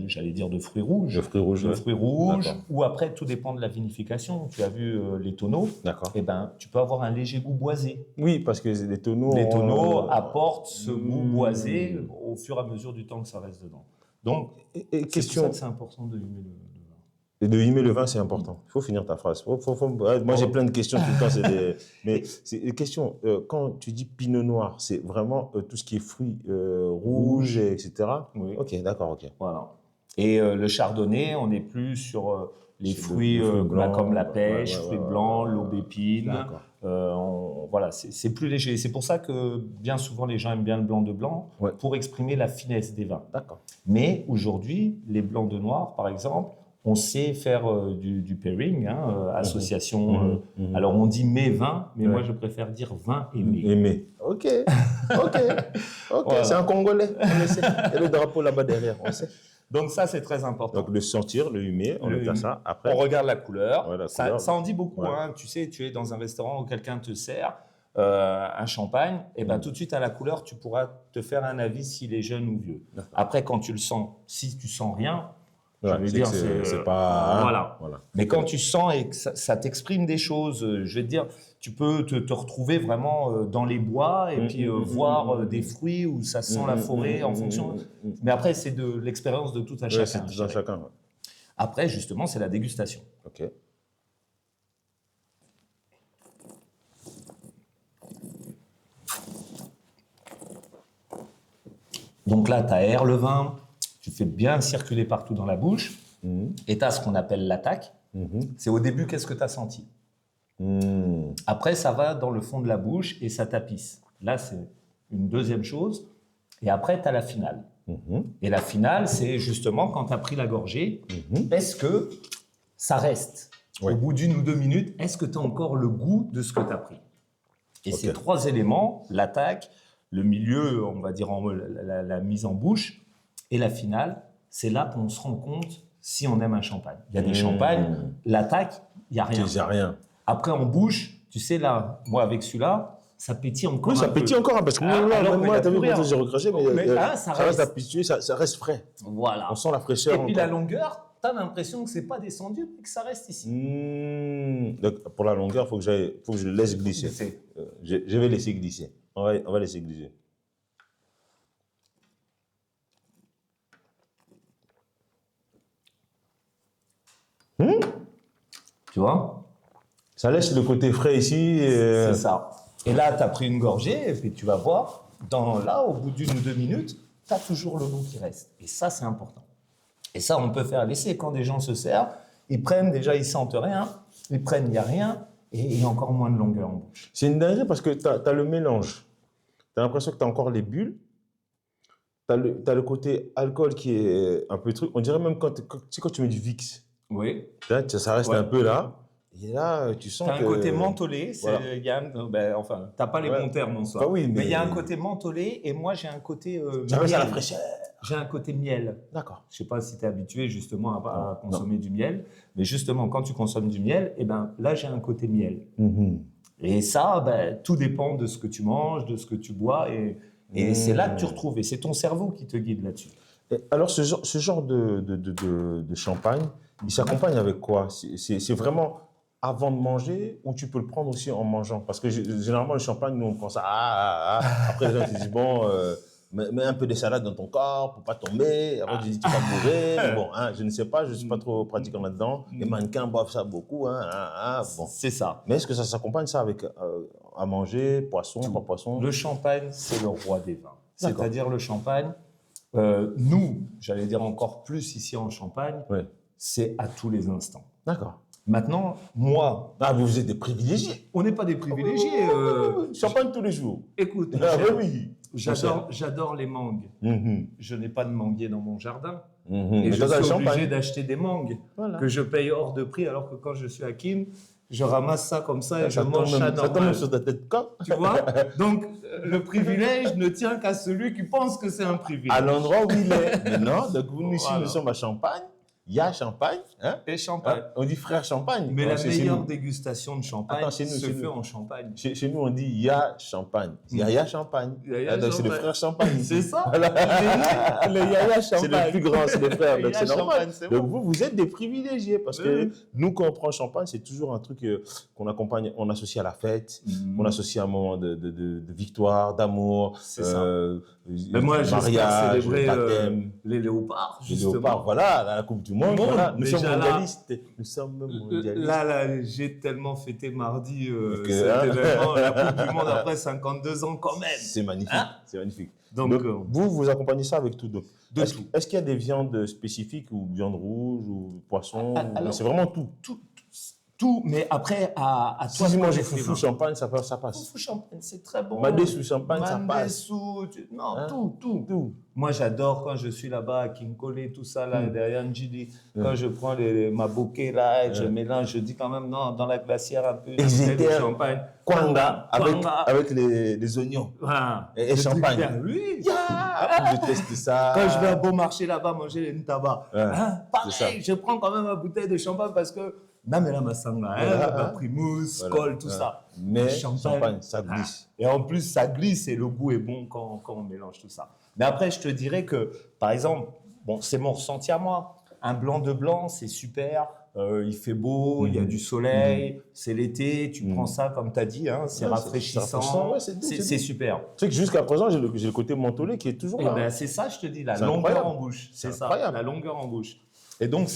j'allais dire de fruits rouges. De fruits rouges. De fruits rouges. Ou après, tout dépend de la vinification. Tu as vu les tonneaux. D'accord. Eh ben, tu peux avoir un léger goût boisé. Oui, parce que les tonneaux... Les tonneaux apportent ce goût boisé au fur et à mesure du temps que ça reste dedans. Donc, c'est pour ça que c'est important de humer le vin. Et de humer le vin, c'est important. Il faut finir ta phrase. Moi, j'ai plein de questions tout le temps. Mais c'est des questions. Quand tu dis pinot noir, c'est vraiment tout ce qui est fruits rouges, etc. Oui. Ok, d'accord, ok. Voilà. Et le chardonnay, on est plus sur les fruits blancs, comme la pêche, fruits blancs, ouais. l'aubépine. Voilà, c'est plus léger. C'est pour ça que bien souvent les gens aiment bien le blanc de blanc pour exprimer la finesse des vins. D'accord. Mais aujourd'hui, les blancs de noir, par exemple, on sait faire du pairing, association. Alors on dit mes vins, mais moi je préfère dire vin et mes. Aimé. Ok. Voilà. C'est un Congolais. On le sait. Il y a le drapeau là-bas derrière. On sait. Donc ça, c'est très important. Donc le sentir, le humer, on est à ça. Après, on regarde la couleur. Ouais, Ça en dit beaucoup. Tu sais, tu es dans un restaurant où quelqu'un te sert un champagne, et ben tout de suite à la couleur, tu pourras te faire un avis s'il est jeune ou vieux. Après, quand tu le sens, si tu sens rien, je veux dire, c'est pas... Voilà. Mais quand tu sens et que ça t'exprime des choses, je vais te dire, tu peux te retrouver vraiment dans les bois et puis voir des fruits où ça sent la forêt en fonction. Mais après, c'est de l'expérience de tout un chacun. C'est tout un chacun. Ouais. Après, justement, c'est la dégustation. Ok. Donc là, tu aères le vin, tu fais bien circuler partout dans la bouche, et tu as ce qu'on appelle l'attaque. C'est au début, qu'est-ce que tu as senti? Après, ça va dans le fond de la bouche et ça tapisse. Là, c'est une deuxième chose. Et après, tu as la finale. Et la finale, c'est justement quand tu as pris la gorgée, est-ce que ça reste au bout d'1 ou 2 minutes, est-ce que tu as encore le goût de ce que tu as pris? Et ces 3 éléments, l'attaque, le milieu, on va dire la mise en bouche, et la finale, c'est là qu'on se rend compte si on aime un champagne. Il y a des champagnes, l'attaque, il n'y a rien. Il n'y a rien. Après, en bouche, tu sais, là, moi, avec celui-là, ça pétille encore un peu. Oui, ça pétille encore, parce que moi, t'as vu, j'ai recraché, mais ça reste habitué, ça reste frais. Voilà. On sent la fraîcheur. Et puis la longueur, t'as l'impression que c'est pas descendu, mais que ça reste ici. Donc, pour la longueur, faut que je le laisse glisser. Je vais laisser glisser. On va laisser glisser. Tu vois? Ça laisse le côté frais ici. C'est ça. Et là, tu as pris une gorgée, et puis tu vas voir, là, au bout d'1 ou 2 minutes, tu as toujours le goût qui reste. Et ça, c'est important. Et ça, on peut faire l'essai. Quand des gens se servent, ils prennent, déjà, ils sentent rien, ils prennent, il n'y a rien, et il y a encore moins de longueur en bouche. C'est une dinguerie parce que tu as le mélange. Tu as l'impression que tu as encore les bulles. Tu as le côté alcool qui est un peu truc. On dirait même quand tu mets du Vicks. Oui. Ça reste un peu là. Et là, tu sens que... Tu as un côté mentholé. T'as pas les bons termes en soi. Oui, mais il y a un côté mentholé et moi, j'ai un côté ça reste à la fraîcheur. J'ai un côté miel. D'accord. Je sais pas si tu es habitué justement à consommer du miel. Mais justement, quand tu consommes du miel, là, j'ai un côté miel. Et ça, tout dépend de ce que tu manges, de ce que tu bois. Et c'est là que tu retrouves. Et c'est ton cerveau qui te guide là-dessus. Alors, ce genre de champagne, il s'accompagne avec quoi? C'est vraiment avant de manger ou tu peux le prendre aussi en mangeant? Parce que généralement, le champagne, nous, on pense après, les gens se disent, bon, mets un peu de salade dans ton corps pour pas tomber. Après, tu dis, tu vas mourir. Mais bon, je ne sais pas, je suis pas trop pratiquant là-dedans. Les mannequins boivent ça beaucoup. Bon. C'est ça. Mais est-ce que ça s'accompagne ça avec à manger, poisson, pas poisson? Le champagne, c'est le roi des vins. C'est-à-dire le champagne, nous, j'allais dire encore plus ici en Champagne, c'est à tous les instants. D'accord. Maintenant, moi... vous êtes des privilégiés. On n'est pas des privilégiés. Champagne tous les jours. Écoute, oui. J'adore les mangues. Je n'ai pas de manguier dans mon jardin. Et je suis obligé d'acheter des mangues que je paye hors de prix, alors que quand je suis à Kim, je ramasse ça comme ça et je mange ça normal. Ça tombe sur ta tête quand? Tu vois? Donc, le privilège ne tient qu'à celui qui pense que c'est un privilège. À l'endroit où il est. Mais non, donc ici, nous sommes à Champagne. Il y a Champagne. Et Champagne. On dit frère Champagne. Mais la meilleure dégustation de champagne se fait en Champagne. Chez nous, on dit il y a Champagne. Yaya Champagne. Donc, c'est le frère Champagne. C'est ça. Le Yaya Champagne. C'est le plus grand, c'est le frère. Donc, c'est normal. Donc, vous êtes des privilégiés parce que nous, quand on prend Champagne, c'est toujours un truc qu'on accompagne, on associe à la fête, on associe à un moment de victoire, d'amour. C'est ça. Mais moi, j'espère célébrer les léopards, justement. Les léopards, voilà, la Coupe du Monde. monde. Voilà, nous sommes déjà mondialistes. Nous sommes mondialistes. Là, j'ai tellement fêté mardi Que, cet événement, la Coupe du Monde après 52 ans quand même. C'est magnifique. Hein? C'est magnifique. Donc, vous accompagnez ça avec tout. Donc, de tout. est-ce qu'il y a des viandes spécifiques ou viande rouge ou poisson? Alors, c'est vraiment tout. Tout, mais après, à toi. Si moi j'ai foufou champagne, ça passe. Foufou champagne, c'est très bon. Madé sous champagne, ça Mandé passe. sous, non, Hein? tout. Moi, j'adore quand je suis là-bas à King Kole, tout ça, là, derrière Njili. Quand je prends ma bouquet, là, et je mélange, je dis quand même, non, dans la glacière, un peu de champagne. Kwanga, avec les oignons. Voilà. Et champagne. Oui. Je teste ça. Quand je vais à Beau Marché là-bas manger les ntaba, hein, c'est ça. pareil, je prends quand même ma bouteille de champagne parce que Namela Massanga, hein, Primus, Col, tout ça. Mais champagne, ça glisse. Et en plus, ça glisse et le goût est bon quand on mélange tout ça. Mais après, je te dirais que, par exemple, bon, c'est mon ressenti à moi. Un blanc de blanc, c'est super. Il fait beau, il y a du soleil, c'est l'été. Tu prends ça, comme tu as dit, hein, c'est rafraîchissant. C'est super. Tu sais que jusqu'à présent, j'ai le côté mentholé qui est toujours là. Ben, c'est ça, je te dis, la longueur en bouche. C'est ça, incroyable. la longueur en bouche. Et donc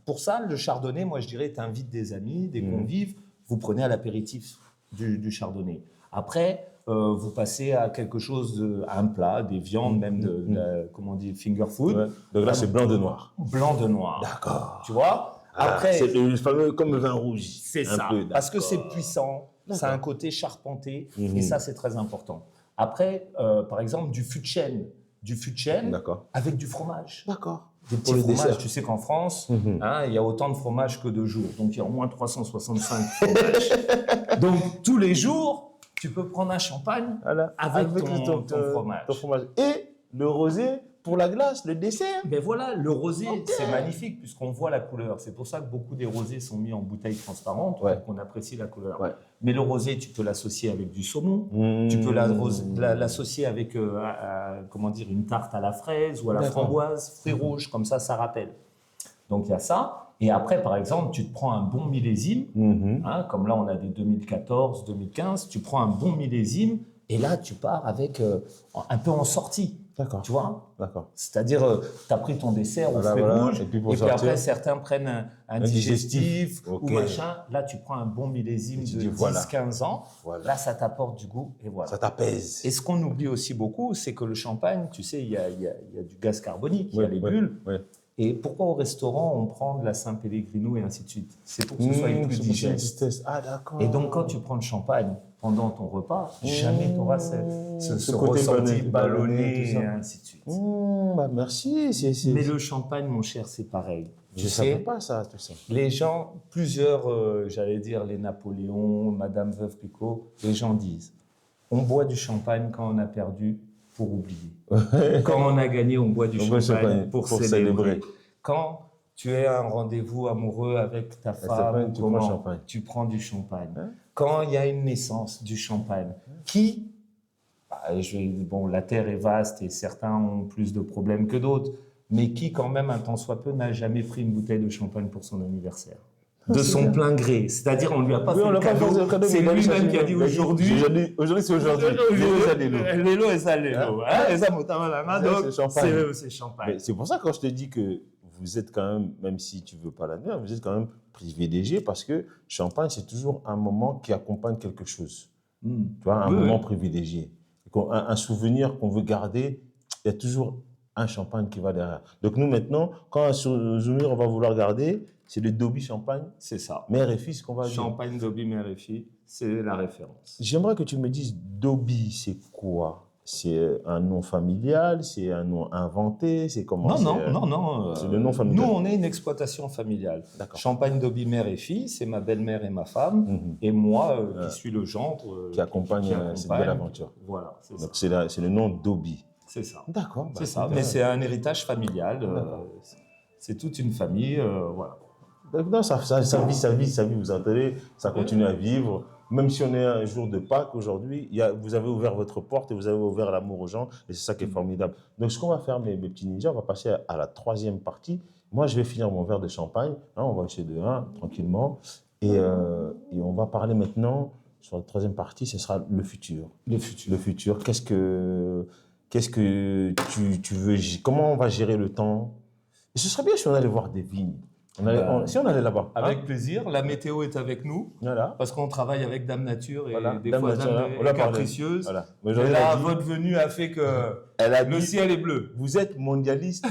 pour ça, le chardonnay, moi je dirais, t'invites des amis, des convives, vous prenez à l'apéritif du chardonnay. Après, vous passez à quelque chose, à un plat, des viandes, même comment on dit, finger food. Ouais. Donc là, c'est blanc de noir. Blanc de noir. D'accord. Tu vois? Après, c'est le fameux comme le vin rouge. c'est ça. Parce que c'est puissant, ça a un côté charpenté, et ça, c'est très important. Après, par exemple, du fût de chêne. Du fût de chêne avec du fromage. D'accord. Des petits fromages. Tu sais qu'en France, hein, il y a autant de fromages que de jours. Donc, il y a au moins 365 fromages. Donc, tous les jours, tu peux prendre un champagne avec ton fromage. Ton fromage. Et le rosé pour la glace, le dessert. Mais voilà, le rosé, c'est magnifique puisqu'on voit la couleur. C'est pour ça que beaucoup des rosés sont mis en bouteille transparente pour qu'on apprécie la couleur. Ouais. Mais le rosé, tu peux l'associer avec du saumon. Tu peux l'associer avec comment dire, une tarte à la fraise ou à la framboise, fruits rouges, comme ça rappelle. Donc il y a ça. Et après, par exemple, tu te prends un bon millésime, hein, comme là on a des 2014, 2015, tu prends un bon millésime et là tu pars avec un peu en sortie. D'accord. Tu vois? D'accord. C'est-à-dire, tu as pris ton dessert au fruits rouges, et puis après, certains prennent un digestif ou machin. Là, tu prends un bon millésime de 10-15 ans. Voilà. Là, ça t'apporte du goût et voilà. Ça t'apaise. Et ce qu'on oublie aussi beaucoup, c'est que le champagne, tu sais, il y a du gaz carbonique, il y a les bulles. Et pourquoi au restaurant, on prend de la Saint-Pellegrino et ainsi de suite? C'est pour que ce soit plus digeste. Ah, d'accord. Et donc, quand tu prends le champagne pendant ton repas, jamais tu auras ce ressenti ballonné et ainsi de suite. Bah merci. Mais le champagne, mon cher, c'est pareil. Je ne savais pas ça, tout ça. Les gens, plusieurs, j'allais dire les Napoléons, Madame Veuve Clicquot, les gens disent, on boit du champagne quand on a perdu pour oublier. Quand on a gagné, on boit du champagne pour célébrer. Quand tu es à un rendez-vous amoureux avec ta femme, tu prends du champagne. Quand il y a une naissance, du champagne. La terre est vaste et certains ont plus de problèmes que d'autres, mais qui quand même, un tant soit peu, n'a jamais pris une bouteille de champagne pour son anniversaire. De son plein gré. C'est-à-dire, on lui a pas fait le cadeau. C'est lui-même qui a dit aujourd'hui. Aujourd'hui, c'est aujourd'hui. Lélo et ça, lélo. Et ça, c'est champagne. C'est pour ça que quand je te dis que vous êtes quand même si tu veux pas l'admettre, vous êtes quand même privilégié parce que champagne, c'est toujours un moment qui accompagne quelque chose. Tu vois, un moment privilégié. Un souvenir qu'on veut garder, il y a toujours un champagne qui va derrière. Donc nous, maintenant, quand un souvenir on va vouloir garder, c'est le Dobby Champagne. C'est ça. Mère et fils qu'on va dire. Champagne Dobby, mère et fille, c'est la référence. J'aimerais que tu me dises, Dobby, c'est quoi? C'est un nom familial? C'est un nom inventé? C'est comment? Non. C'est le nom familial. Nous, on est une exploitation familiale. D'accord. Champagne Dobby, mère et fille, c'est ma belle-mère et ma femme, et moi, qui suis le gendre. Qui accompagne cette belle aventure. Voilà, c'est donc ça. C'est le nom Dobby. C'est ça. D'accord. C'est ça, mais c'est un héritage familial. C'est toute une famille, voilà. Donc non, ça vit, vous entendez, ça continue à vivre. Même si on est un jour de Pâques aujourd'hui, vous avez ouvert votre porte et vous avez ouvert l'amour aux gens, et c'est ça qui est formidable. Donc ce qu'on va faire, mes petits ninjas, on va passer à la troisième partie. Moi, je vais finir mon verre de champagne, hein, on va essayer de tranquillement, et on va parler maintenant, sur la troisième partie, ce sera le futur. Le futur, qu'est-ce que tu veux, comment on va gérer le temps? Et ce serait bien si on allait voir des vignes. Si on allait là-bas. Avec plaisir. La météo est avec nous. Voilà. Parce qu'on travaille avec Dame Nature et Voilà. des Dame fois Nature, Dame on l'a est parlé. capricieuse. Voilà. Mais là, votre venue a fait que le ciel est bleu. Vous êtes mondialiste.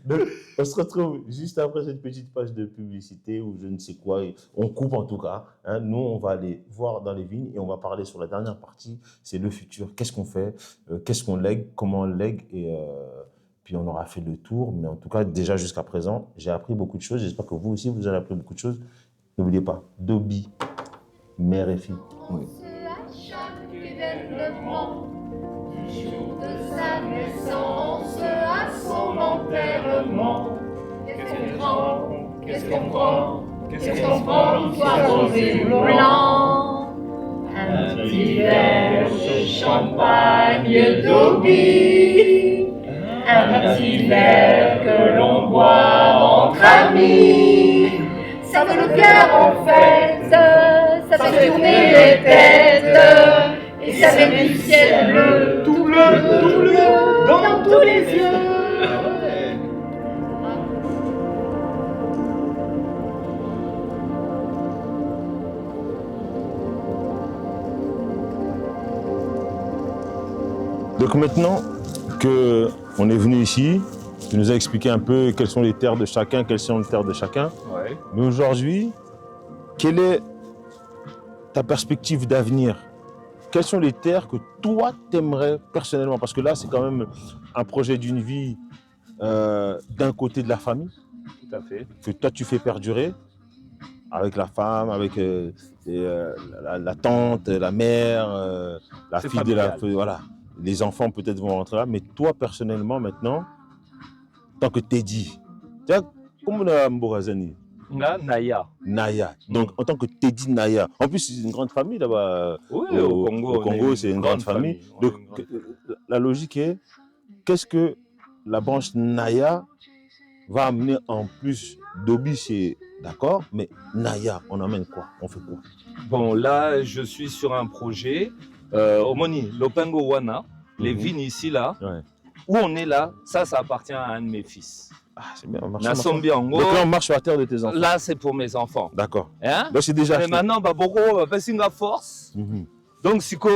Donc, on se retrouve juste après cette petite page de publicité ou je ne sais quoi. Et on coupe en tout cas. Hein. Nous, on va aller voir dans les vignes et on va parler sur la dernière partie. C'est le futur. Qu'est-ce qu'on fait? Qu'est-ce qu'on lègue? Comment on lègue? Et puis on aura fait le tour. Mais en tout cas, déjà jusqu'à présent, j'ai appris beaucoup de choses. J'espère que vous aussi, vous avez appris beaucoup de choses. N'oubliez pas, Dobby, mère et fille. Oui. À chaque événement, du jour de sa naissance à son enterrement. Qu'est-ce qu'on prend? Qu'est-ce qu'on prend? Qu'est-ce qu'on prend? Soit rose et blanc. Un petit verre de champagne Dobby. Un petit verre que l'on boit entre amis. Ça veut le cœur en fête, ça fait tourner les têtes, et ça met du ciel bleu, tout bleu, dans tous les yeux. Donc maintenant qu'on est venu ici, tu nous as expliqué un peu quelles sont les terres de chacun, quelles sont les terres de chacun. Ouais. Mais aujourd'hui, quelle est ta perspective d'avenir? Quelles sont les terres que toi t'aimerais personnellement? Parce que là, c'est quand même un projet d'une vie d'un côté de la famille, Tout à fait. que toi tu fais perdurer avec la femme, avec la tante, la mère, la C'est fille de la... familial. Voilà. Les enfants peut-être vont rentrer là, mais toi personnellement maintenant, en tant que Teddy, tu vois, comment on a Mborazani? Là, Naya. Naya. Donc, en tant que Teddy Naya. En plus, c'est une grande famille là-bas. Oui, au Congo. Au Congo, c'est une grande famille. Donc, la logique est, qu'est-ce que la branche Naya va amener en plus? Dobby, c'est d'accord, mais Naya, on amène quoi? On fait quoi? Bon, là, je suis sur un projet. Omoni, Lopengo Wana, les vignes ici, là, Ouais. où on est là, ça appartient à un de mes fils. Ah, c'est bien, on marche. Nasombi Ango. Donc là, on marche sur la terre de tes enfants. Là, c'est pour mes enfants. D'accord. Hein? Donc, c'est déjà Mais acheté. maintenant, Boko, Pessinga Force. Mhm. Donc, Siko,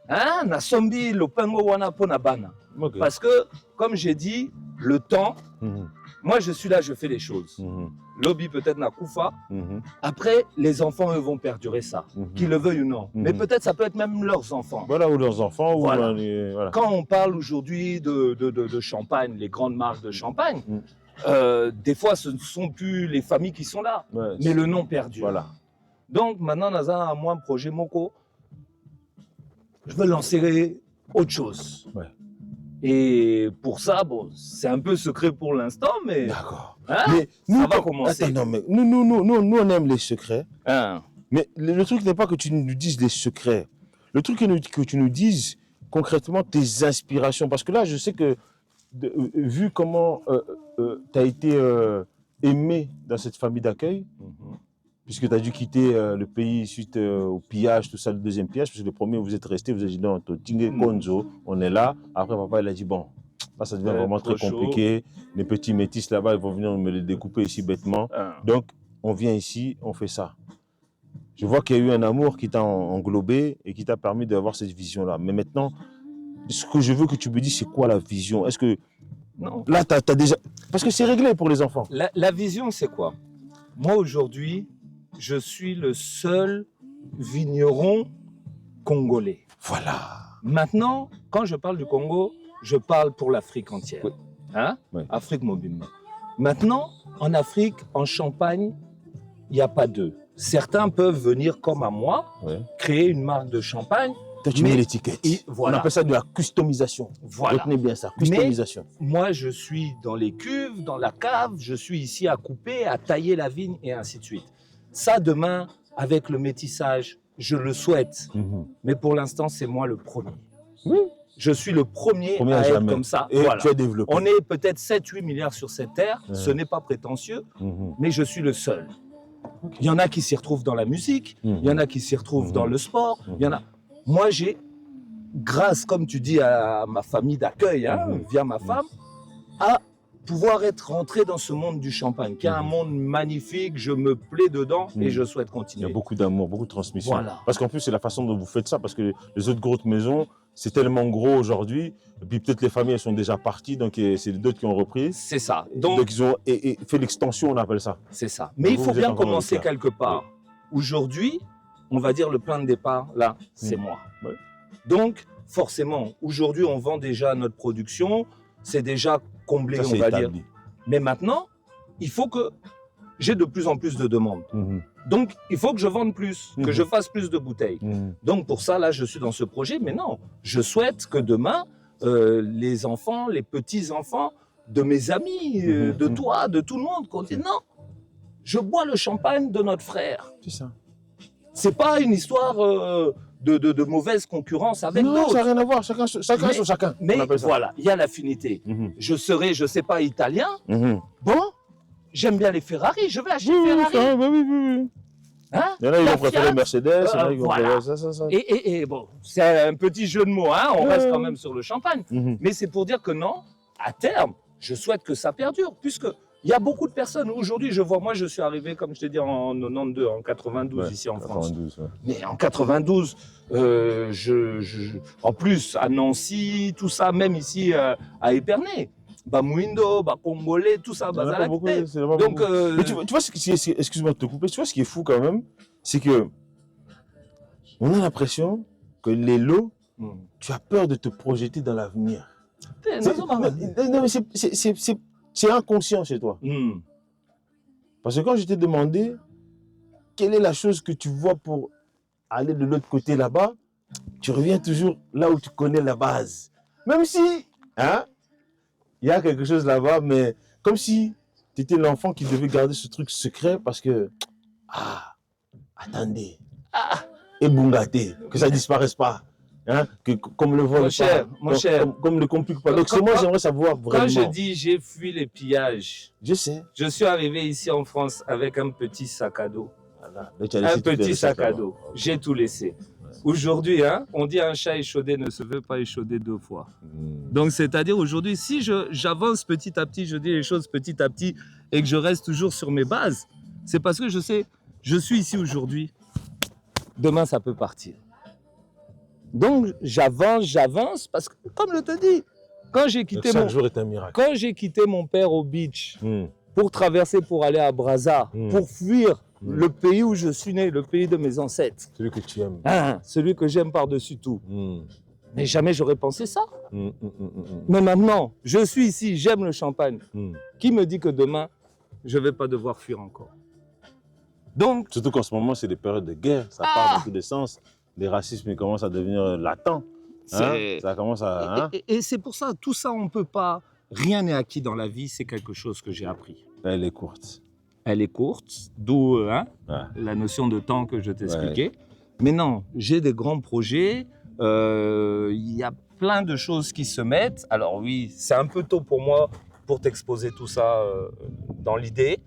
hein, Nasombi, Lopengo Wana Ponabana. Ok. Parce que, comme j'ai dit, le temps, Mhm. moi, je suis là, je fais les choses. Mhm. Lobby, peut-être, Nakoufa. Mhm. Après, les enfants, eux, vont perdurer ça, Mhm. qu'ils le veuillent ou non. Mais Mhm. peut-être, ça peut être même leurs enfants. Voilà, ou leurs enfants, Voilà. ou voilà. Quand on parle aujourd'hui de champagne, les grandes marques de champagne, Mm. des fois, ce ne sont plus les familles qui sont là, Ouais, mais le nom perdure. Voilà. Donc, maintenant, dans un moi, projet Moko, je veux lancer autre chose. Ouais. Et pour ça, bon, c'est un peu secret pour l'instant, mais D'accord. hein, Mais ça va commencer. Attends, non, mais nous, on aime les secrets. Hein. Mais le truc n'est pas que tu nous dises les secrets. Le truc que tu nous dises concrètement tes inspirations. Parce que là, je sais que, vu comment tu as été aimé dans cette famille d'accueil, puisque tu as dû quitter le pays suite au pillage, tout ça, le deuxième pillage, parce que le premier, vous êtes resté, vous avez dit non, Tingé Konzo, on est là. Après, papa, il a dit bon, là, ça devient vraiment trop très compliqué. Les petits métis là-bas, ils vont venir me les découper ici bêtement. Hein. Donc, on vient ici, on fait ça. Je vois qu'il y a eu un amour qui t'a englobé et qui t'a permis d'avoir cette vision-là. Mais maintenant, ce que je veux que tu me dises, c'est quoi la vision? Est-ce que Non. là, tu as déjà... Parce que c'est réglé pour les enfants. La vision, c'est quoi? Moi, aujourd'hui, je suis le seul vigneron congolais. Voilà. Maintenant, quand je parle du Congo, je parle pour l'Afrique entière. Oui. Hein? Oui. Afrique mobile. Maintenant, en Afrique, en Champagne, il n'y a pas d'eux. Certains peuvent venir comme à moi, Ouais. créer une marque de champagne. Toi, tu Mais- mets l'étiquette. et voilà. On appelle ça de la customisation. Voilà. Retenez bien ça, customisation. Moi, je suis dans les cuves, dans la cave, je suis ici à couper, à tailler la vigne et ainsi de suite. Ça, demain, avec le métissage, je le souhaite. Mhm. Mais pour l'instant, c'est moi le premier. Oui. Je suis le premier Premier à à être jamais. comme ça. Et Voilà. tu as développé. On est peut-être 7-8 milliards sur cette terre, Ouais. ce n'est pas prétentieux, Mhm. mais je suis le seul. Il y en a qui s'y retrouvent dans la musique, Mhm. il y en a qui s'y retrouvent Mhm. dans le sport, Mhm. il y en a... Moi, j'ai, grâce, comme tu dis, à ma famille d'accueil, hein, Mhm. via ma femme, à pouvoir être rentré dans ce monde du champagne, qui est un monde magnifique, je me plais dedans et je souhaite Il y continuer. a beaucoup d'amour, beaucoup de transmission. Voilà. Parce qu'en plus, c'est la façon dont vous faites ça, parce que les autres grosses maisons, c'est tellement gros aujourd'hui, et puis peut-être les familles elles sont déjà parties, donc c'est d'autres qui ont repris. C'est ça. Donc ils ont fait l'extension, on appelle ça. C'est ça. Mais il Vous, faut vous êtes bien encore commencer dans le quelque part. Aujourd'hui, on va dire le plan de départ, là, c'est moi. Ouais. Donc, forcément, aujourd'hui, on vend déjà notre production, c'est déjà comblé, Ça, on c'est va établi. dire. Mais maintenant, il faut que j'ai de plus en plus de demandes. Donc, il faut que je vende plus, que je fasse plus de bouteilles. Donc, pour ça, là, je suis dans ce projet. Mais non, je souhaite que demain, les enfants, les petits-enfants de mes amis, de toi, de tout le monde, qu'on dise non, je bois le champagne de notre frère. C'est ça. C'est pas une histoire de mauvaise concurrence avec Non, d'autres. ça n'a rien à voir. Chacun sur chacun. Mais on appelle ça. voilà, il y a l'affinité. Je serai, je sais pas, italien. Bon, j'aime bien les Ferrari, je vais acheter Ferrari. Oui. Hein? Il y en a qui La vont préférer Fiat, Mercedes, il y en a qui vont voilà. préférer ça. Et bon, c'est un petit jeu de mots, hein, on reste quand même sur le champagne. Mais c'est pour dire que non, à terme, je souhaite que ça perdure, puisque il y a beaucoup de personnes. Aujourd'hui, je vois, moi, je suis arrivé, comme je t'ai dit, en 92, en 92 ici en France. 92, ouais. Mais en 92, en plus, à Nancy, tout ça, même ici à Épernay, Mouindo, Congolais, tout ça, Il y en a pas beaucoup, c'est pas Donc, beaucoup. Mais tu vois excuse-moi de te couper, tu vois ce qui est fou quand même, c'est que on a l'impression que les lots, tu as peur de te projeter dans l'avenir. Non, mais c'est inconscient chez toi. Parce que quand je t'ai demandé quelle est la chose que tu vois pour aller de l'autre côté là-bas, tu reviens toujours là où tu connais la base. Même si, hein, il y a quelque chose là-bas, mais comme si tu étais l'enfant qui devait garder ce truc secret parce que, attendez, et Bungaté, que ça disparaisse pas. Hein, comme le vol, mon cher, comme le complique pas. Donc, moi, j'aimerais savoir vraiment. Quand je dis j'ai fui les pillages, je sais. Je suis arrivé ici en France avec un petit sac à dos. Voilà. Un petit sac à dos. J'ai tout laissé. Aujourd'hui, hein, on dit un chat échaudé ne se veut pas échauder deux fois. Donc, c'est-à-dire aujourd'hui, si j'avance petit à petit, je dis les choses petit à petit et que je reste toujours sur mes bases, c'est parce que je sais, je suis ici aujourd'hui. Demain, ça peut partir. Donc, j'avance, parce que, comme je te dis, quand j'ai quitté, chaque jour est un miracle. Quand j'ai quitté mon père au beach pour traverser, pour aller à Brazza, pour fuir le pays où je suis né, le pays de mes ancêtres. Celui que tu aimes. Celui que j'aime par-dessus tout. Mais jamais j'aurais pensé ça. Mais maintenant, je suis ici, j'aime le champagne. Qui me dit que demain, je ne vais pas devoir fuir encore? Donc, surtout qu'en ce moment, c'est des périodes de guerre, ça part dans tous les sens. Les racismes commencent à devenir latents. Ça commence à. Et c'est pour ça, tout ça, on ne peut pas. Rien n'est acquis dans la vie, c'est quelque chose que j'ai appris. Elle est courte. Elle est courte, d'où la notion de temps que je t'expliquais. Mais non, j'ai des grands projets. Il y a plein de choses qui se mettent. Alors oui, c'est un peu tôt pour moi pour t'exposer tout ça dans l'idée.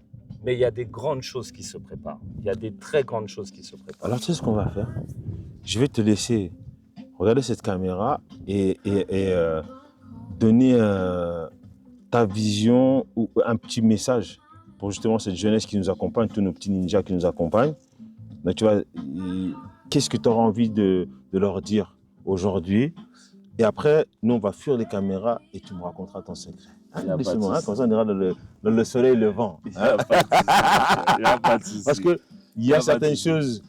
Mais il y a des grandes choses qui se préparent. Il y a des très grandes choses qui se préparent. Alors, tu sais ce qu'on va faire? Je vais te laisser regarder cette caméra et donner ta vision ou un petit message pour justement cette jeunesse qui nous accompagne, tous nos petits ninjas qui nous accompagnent. Donc, tu vois, qu'est-ce que tu auras envie de leur dire aujourd'hui? Et après, nous, on va fuir les caméras et tu me raconteras ton secret. Comme ça, on ira dans le soleil levant. Il n'y a pas de souci. Parce qu'il y a certaines choses,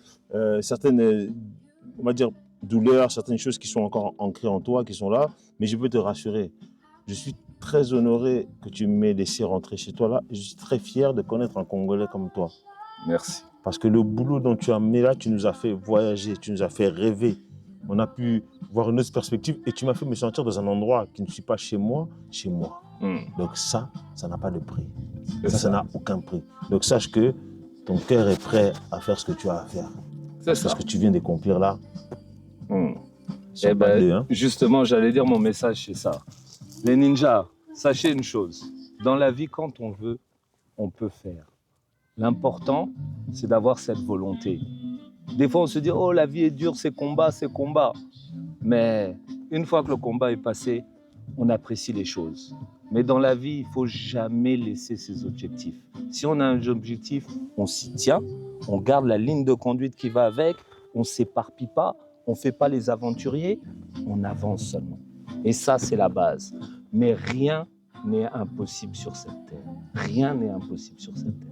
certaines, on va dire, douleurs, certaines choses qui sont encore ancrées en toi, qui sont là. Mais je peux te rassurer, je suis très honoré que tu m'aies laissé rentrer chez toi là. Je suis très fier de connaître un Congolais comme toi. Merci. Parce que le boulot dont tu as amené là, tu nous as fait voyager, tu nous as fait rêver. On a pu voir une autre perspective et tu m'as fait me sentir dans un endroit qui ne suis pas chez moi, chez moi. Donc ça n'a pas de prix. Ça n'a aucun prix. Donc sache que ton cœur est prêt à faire ce que tu as à faire. C'est ça. Ce que tu viens d'accomplir là. Eh ben, justement, j'allais dire mon message, c'est ça. Les ninjas, sachez une chose. Dans la vie, quand on veut, on peut faire. L'important, c'est d'avoir cette volonté. Des fois, on se dit, oh, la vie est dure, c'est combat, c'est combat. Mais une fois que le combat est passé, on apprécie les choses. Mais dans la vie, il ne faut jamais laisser ses objectifs. Si on a un objectif, on s'y tient, on garde la ligne de conduite qui va avec, on ne s'éparpille pas, on ne fait pas les aventuriers, on avance seulement. Et ça, c'est la base. Mais rien n'est impossible sur cette terre. Rien n'est impossible sur cette terre.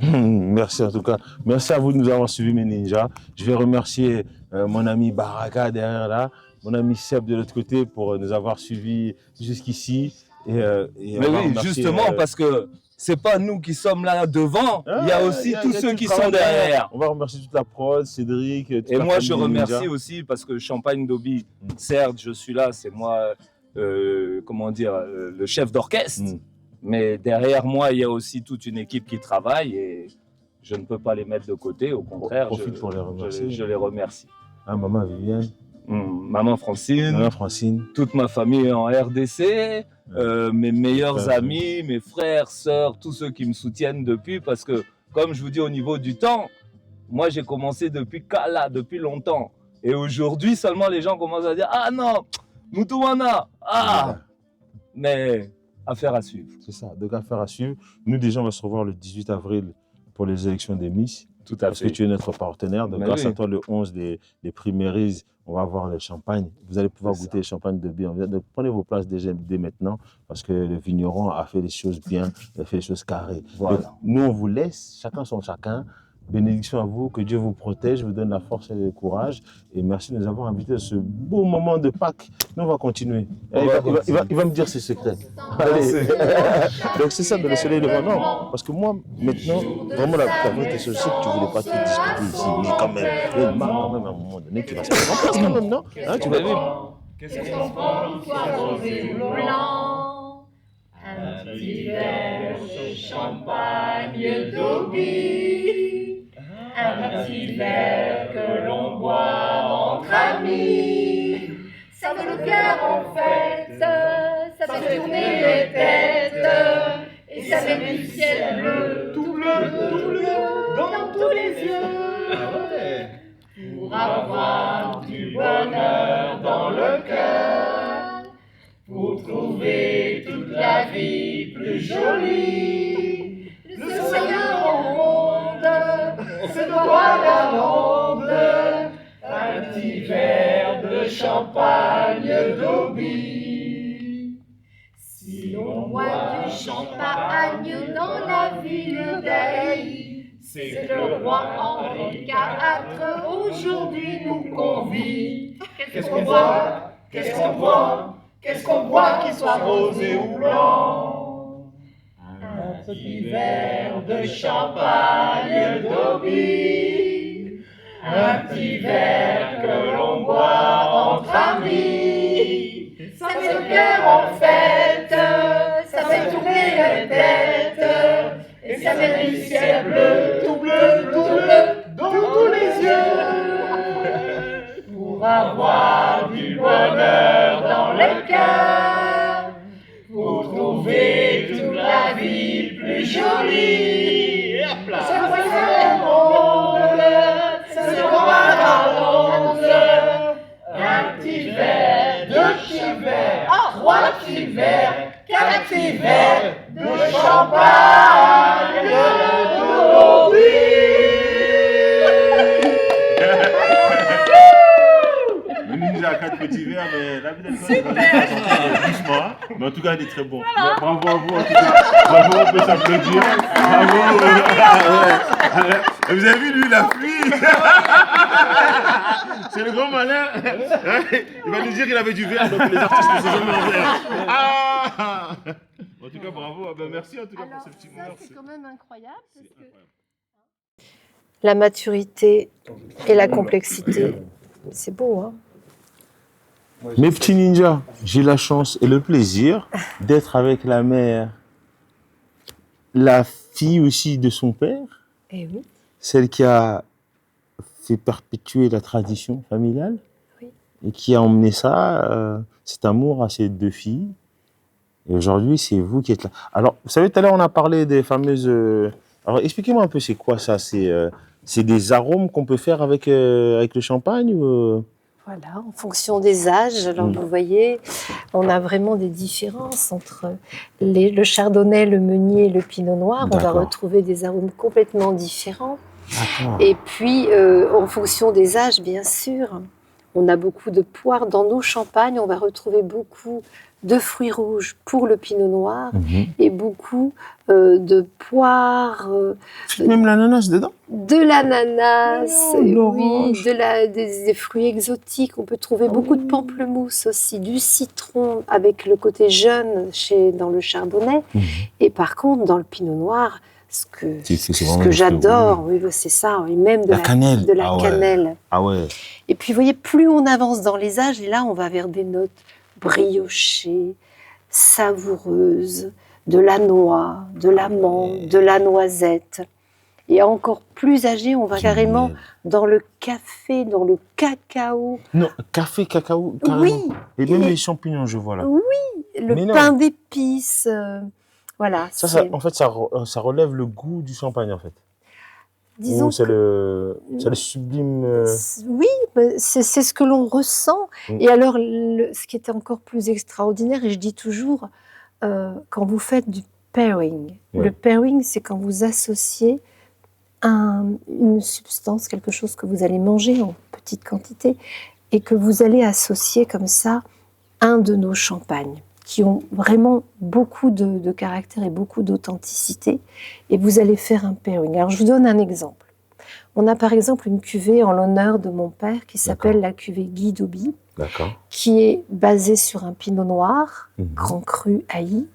Merci en tout cas. Merci à vous de nous avoir suivis, mes ninjas. Je vais remercier mon ami Baraka derrière là, mon ami Seb de l'autre côté pour nous avoir suivis jusqu'ici. Mais oui, justement, parce que c'est pas nous qui sommes là devant, il y a aussi tous ceux qui sont derrière. On va remercier toute la prod, Cédric. Et moi, je remercie aussi parce que Champagne Dobi, certes, je suis là, c'est moi, le chef d'orchestre. Mais derrière moi, il y a aussi toute une équipe qui travaille et je ne peux pas les mettre de côté. Au contraire, je les remercie. Ah, maman Viviane. Maman Francine. Toute ma famille en RDC. Mes meilleurs amis, mes frères, sœurs, tous ceux qui me soutiennent depuis, parce que, comme je vous dis, au niveau du temps, moi j'ai commencé depuis Kala, depuis longtemps. Et aujourd'hui, seulement les gens commencent à dire « Ah non, Moutouana, ah !» Mais affaire à suivre. C'est ça, donc affaire à suivre. Nous, déjà, on va se revoir le 18 avril pour les élections des Miss. Tout à fait. Parce que tu es notre partenaire. Donc, grâce à toi, le 11 des primaries, on va avoir les champagnes. Vous allez pouvoir goûter les champagnes de bien. Donc, prenez vos places dès maintenant parce que le vigneron a fait les choses bien, il a fait les choses carrées. Voilà. Donc, nous, on vous laisse, chacun son chacun. Bénédiction à vous, que Dieu vous protège, vous donne la force et le courage. Et merci de nous avoir invités à ce beau moment de Pâques. Nous, on va continuer. Il va me dire ses secrets. Allez. Donc, c'est ça, de le soleil devant. Non, parce que moi, maintenant, vraiment, la vérité, je sais que tu ne voulais pas te discuter ici, mais quand même, il y a une marque quand même à un moment donné qui va se faire en place quand même, non? Hein, tu vas vivre. Qu'est-ce qu'on prend qui soit rosé ou blanc? Un petit verre de champagne d'Auby. Un petit verre que l'on boit entre amis. Ça met le cœur en fête, ça fait tourner les têtes. Et ça met du ciel bleu, tout bleu, dans tous les yeux. Pour avoir du bonheur dans le cœur. Pour trouver toute la vie plus jolie. Le soleil en ronde, se doit la ronde, un petit verre de champagne d'Auby. Si l'on boit du champagne dans la ville d'Aï, c'est que le roi Henri IV aujourd'hui nous convie. Qu'est-ce qu'on boit? Qu'est-ce qu'on boit? Qu'est-ce qu'on boit qu'il soit rosé ou blanc? Un petit verre de champagne d'Auby, un petit verre que l'on boit entre amis. Ça met le cœur en fête, ça fait tourner les têtes, et ça met du ciel bleu, tout bleu, dans tous les yeux. Pour avoir du bonheur dans le cœur, pour trouver toute la vie plus jolie. Ça voit le monde, ça voit la ronde. Un petit verre, deux petits verres, trois petits verres, quatre petits verres de champagne d'Auby. Le ninja a 4 petits verres, mais la vie d'alcool, doucement. Mais en tout cas, il est très bon. Voilà. Bravo à vous, en tout cas. Bravo, on peut s'applaudir. Bravo. Vous avez vu, lui, il a fui. C'est le grand malin. Il va nous dire qu'il avait du verre, donc les artistes ne sont jamais en verre. Ah. En tout cas, bravo. Ben, merci en tout cas pour ce petit moment. C'est quand même incroyable. Parce que... La maturité et la complexité, c'est beau, hein? Mes petits ninjas, j'ai la chance et le plaisir d'être avec la mère, la fille aussi de son père, Eh oui. celle qui a fait perpétuer la tradition familiale, Oui. Et qui a emmené ça, cet amour à ses deux filles. Et aujourd'hui, c'est vous qui êtes là. Alors, vous savez, tout à l'heure, on a parlé des fameuses... Alors, expliquez-moi un peu, c'est quoi ça? C'est des arômes qu'on peut faire avec le champagne ou... Voilà, en fonction des âges. Alors, vous voyez, on a vraiment des différences entre le chardonnay, le meunier et le pinot noir. On va retrouver des arômes complètement différents. Et puis, en fonction des âges, bien sûr, on a beaucoup de poires. Dans nos champagnes, on va retrouver beaucoup de fruits rouges pour le pinot noir et beaucoup de poires. Même l'ananas dedans? De l'ananas, oui, des fruits exotiques. On peut trouver beaucoup de pamplemousse aussi, du citron avec le côté jeune dans le chardonnay. Et par contre, dans le pinot noir, ce que j'adore, oui, c'est ça, oui, même de la cannelle. De la cannelle. Ah ouais. Et puis, vous voyez, plus on avance dans les âges, et là, on va vers des notes briochées, savoureuses, de la noix, de l'amande, de la noisette. Et encore plus âgé, on va carrément dans le café, dans le cacao. Non, café, cacao, carrément. Oui. Et même les champignons, je vois là. Oui, le pain d'épices. Voilà. En fait, ça relève le goût du champagne, en fait. Disons c'est le sublime. Oui, c'est ce que l'on ressent. Et alors, ce qui est encore plus extraordinaire, et je dis toujours, quand vous faites du pairing, le pairing, c'est quand vous associez une substance, quelque chose que vous allez manger en petite quantité, et que vous allez associer comme ça un de nos champagnes, qui ont vraiment beaucoup de caractère et beaucoup d'authenticité, et vous allez faire un pairing. Alors, je vous donne un exemple. On a par exemple une cuvée en l'honneur de mon père qui s'appelle la cuvée Guy Dauby, qui est basée sur un pinot noir, grand cru haï,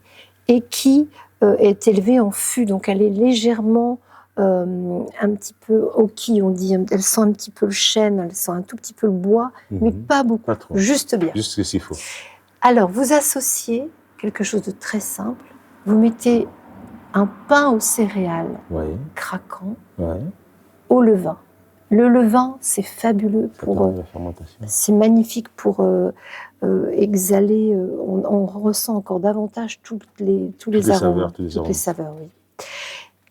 et qui est élevée en fût. Donc, elle est légèrement un petit peu oaky, on dit. Elle sent un petit peu le chêne, elle sent un tout petit peu le bois, mais pas beaucoup, pas trop. Juste bien. Juste ce qu'il faut. Alors, vous associez quelque chose de très simple. Vous mettez un pain aux céréales craquant au levain. Le levain, c'est fabuleux pour la fermentation. C'est magnifique pour exhaler. On ressent encore davantage tous les arômes, toutes les saveurs. Oui.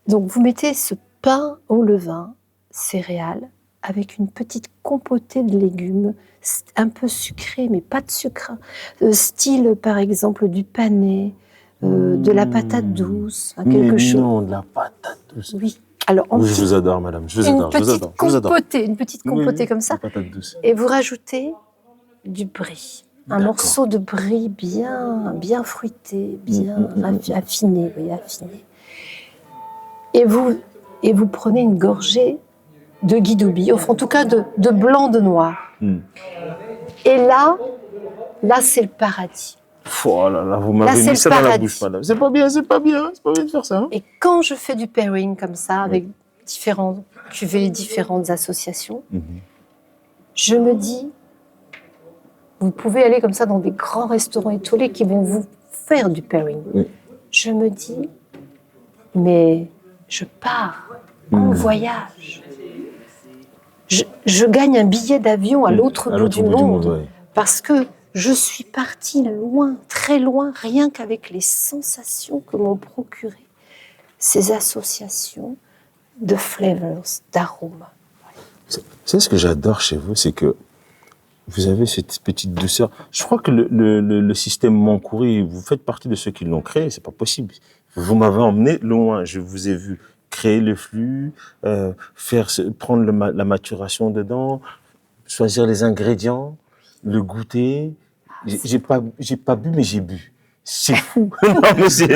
Donc, vous mettez ce pain au levain, céréales, avec une petite compotée de légumes, un peu sucré, mais pas de sucre. Style, par exemple, du panais, de la patate douce, quelque chose. Non, de la patate douce. Oui. Alors, je vous adore, madame. Je vous adore. Une petite compotée comme ça. Patate douce. Et vous rajoutez du brie. Un morceau de brie bien fruité, bien affiné. Et vous prenez une gorgée de Guy Dauby, en tout cas de blanc de noir. Et là, c'est le paradis. Oh là là, vous m'avez mis ça dans la bouche, madame. C'est pas bien de faire ça. Hein. Et quand je fais du pairing comme ça, avec différentes cuvées, différentes associations, je me dis, vous pouvez aller comme ça dans des grands restaurants étoilés qui vont vous faire du pairing. Je me dis, mais je pars en voyage. Je gagne un billet d'avion à l'autre bout du monde parce que je suis partie loin, très loin, rien qu'avec les sensations que m'ont procuré ces associations de flavors, d'arômes. C'est ce que j'adore chez vous, c'est que vous avez cette petite douceur. Je crois que le système Moncouri, vous faites partie de ceux qui l'ont créé, c'est pas possible. Vous m'avez emmené loin, je vous ai vu créer le flux, prendre la maturation dedans, choisir les ingrédients, le goûter. J'ai pas bu, mais j'ai bu. C'est fou. Non, mais c'est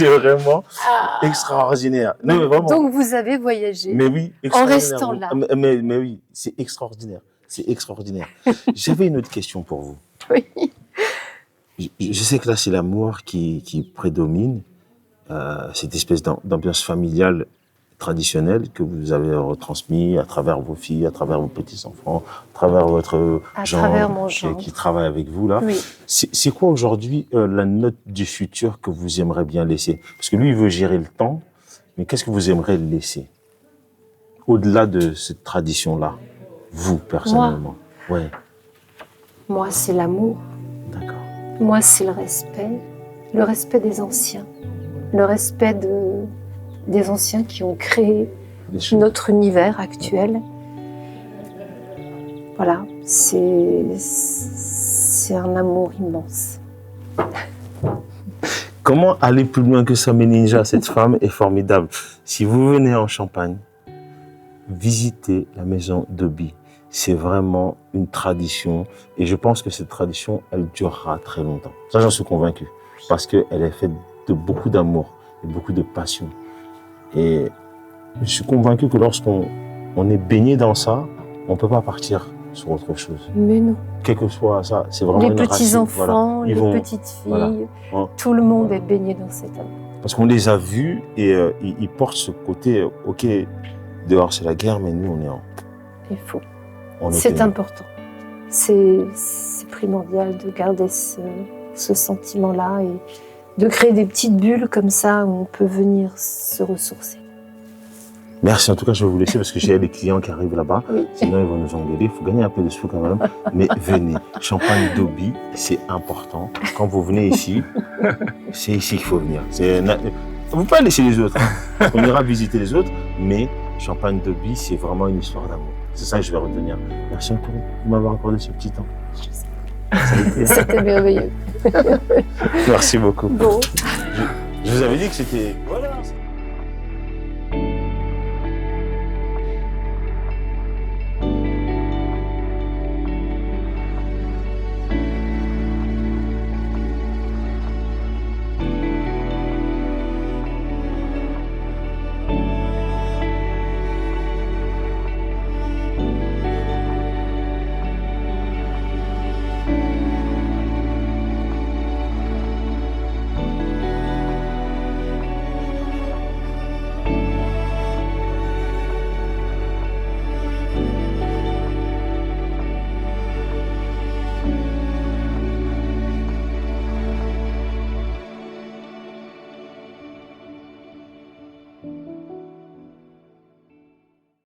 vraiment extraordinaire. Non, mais vraiment. Donc vous avez voyagé. Mais oui, en restant là. Mais oui, c'est extraordinaire. C'est extraordinaire. J'avais une autre question pour vous. Oui. Je sais que là, c'est l'amour qui prédomine. Cette espèce d'ambiance familiale traditionnelle que vous avez retransmis à travers vos filles, à travers vos petits-enfants, à travers votre gendre qui travaille avec vous là. Oui. C'est quoi aujourd'hui la note du futur que vous aimeriez bien laisser? Parce que lui, il veut gérer le temps, mais qu'est-ce que vous aimeriez laisser? Au-delà de cette tradition-là, vous, personnellement. Moi, c'est l'amour. D'accord. Moi, c'est le respect des anciens, le respect des anciens qui ont créé notre univers actuel. voilà, c'est un amour immense. Comment aller plus loin que ça, Méninja? Cette femme est formidable. Si vous venez en Champagne, visitez la maison d'Obi. C'est vraiment une tradition et je pense que cette tradition, elle durera très longtemps. Ça, j'en suis convaincu parce qu'elle est faite de beaucoup d'amour et beaucoup de passion. Et je suis convaincu que lorsqu'on est baigné dans ça, on ne peut pas partir sur autre chose. Mais non. Quel que soit ça, c'est vraiment les une petits-enfants, racine. les petites filles, tout le monde est baigné dans cet amour. Parce qu'on les a vus et ils portent ce côté, ok, dehors c'est la guerre, mais nous on est en... Il faut. C'est important. C'est primordial de garder ce sentiment-là et de créer des petites bulles comme ça où on peut venir se ressourcer. Merci, en tout cas, je vais vous laisser parce que j'ai des clients qui arrivent là-bas. Oui. Sinon, ils vont nous engueuler. Il faut gagner un peu de sous quand même. Mais venez, Champagne d'Obi, c'est important. Quand vous venez ici, c'est ici qu'il faut venir. Vous pouvez laisser les autres. Hein. On ira visiter les autres, mais Champagne d'Obi, c'est vraiment une histoire d'amour. C'est ça que je vais retenir. Merci encore de m'avoir accordé ce petit temps. C'était merveilleux. Merci beaucoup. Bon. Je vous avais dit que c'était... Voilà.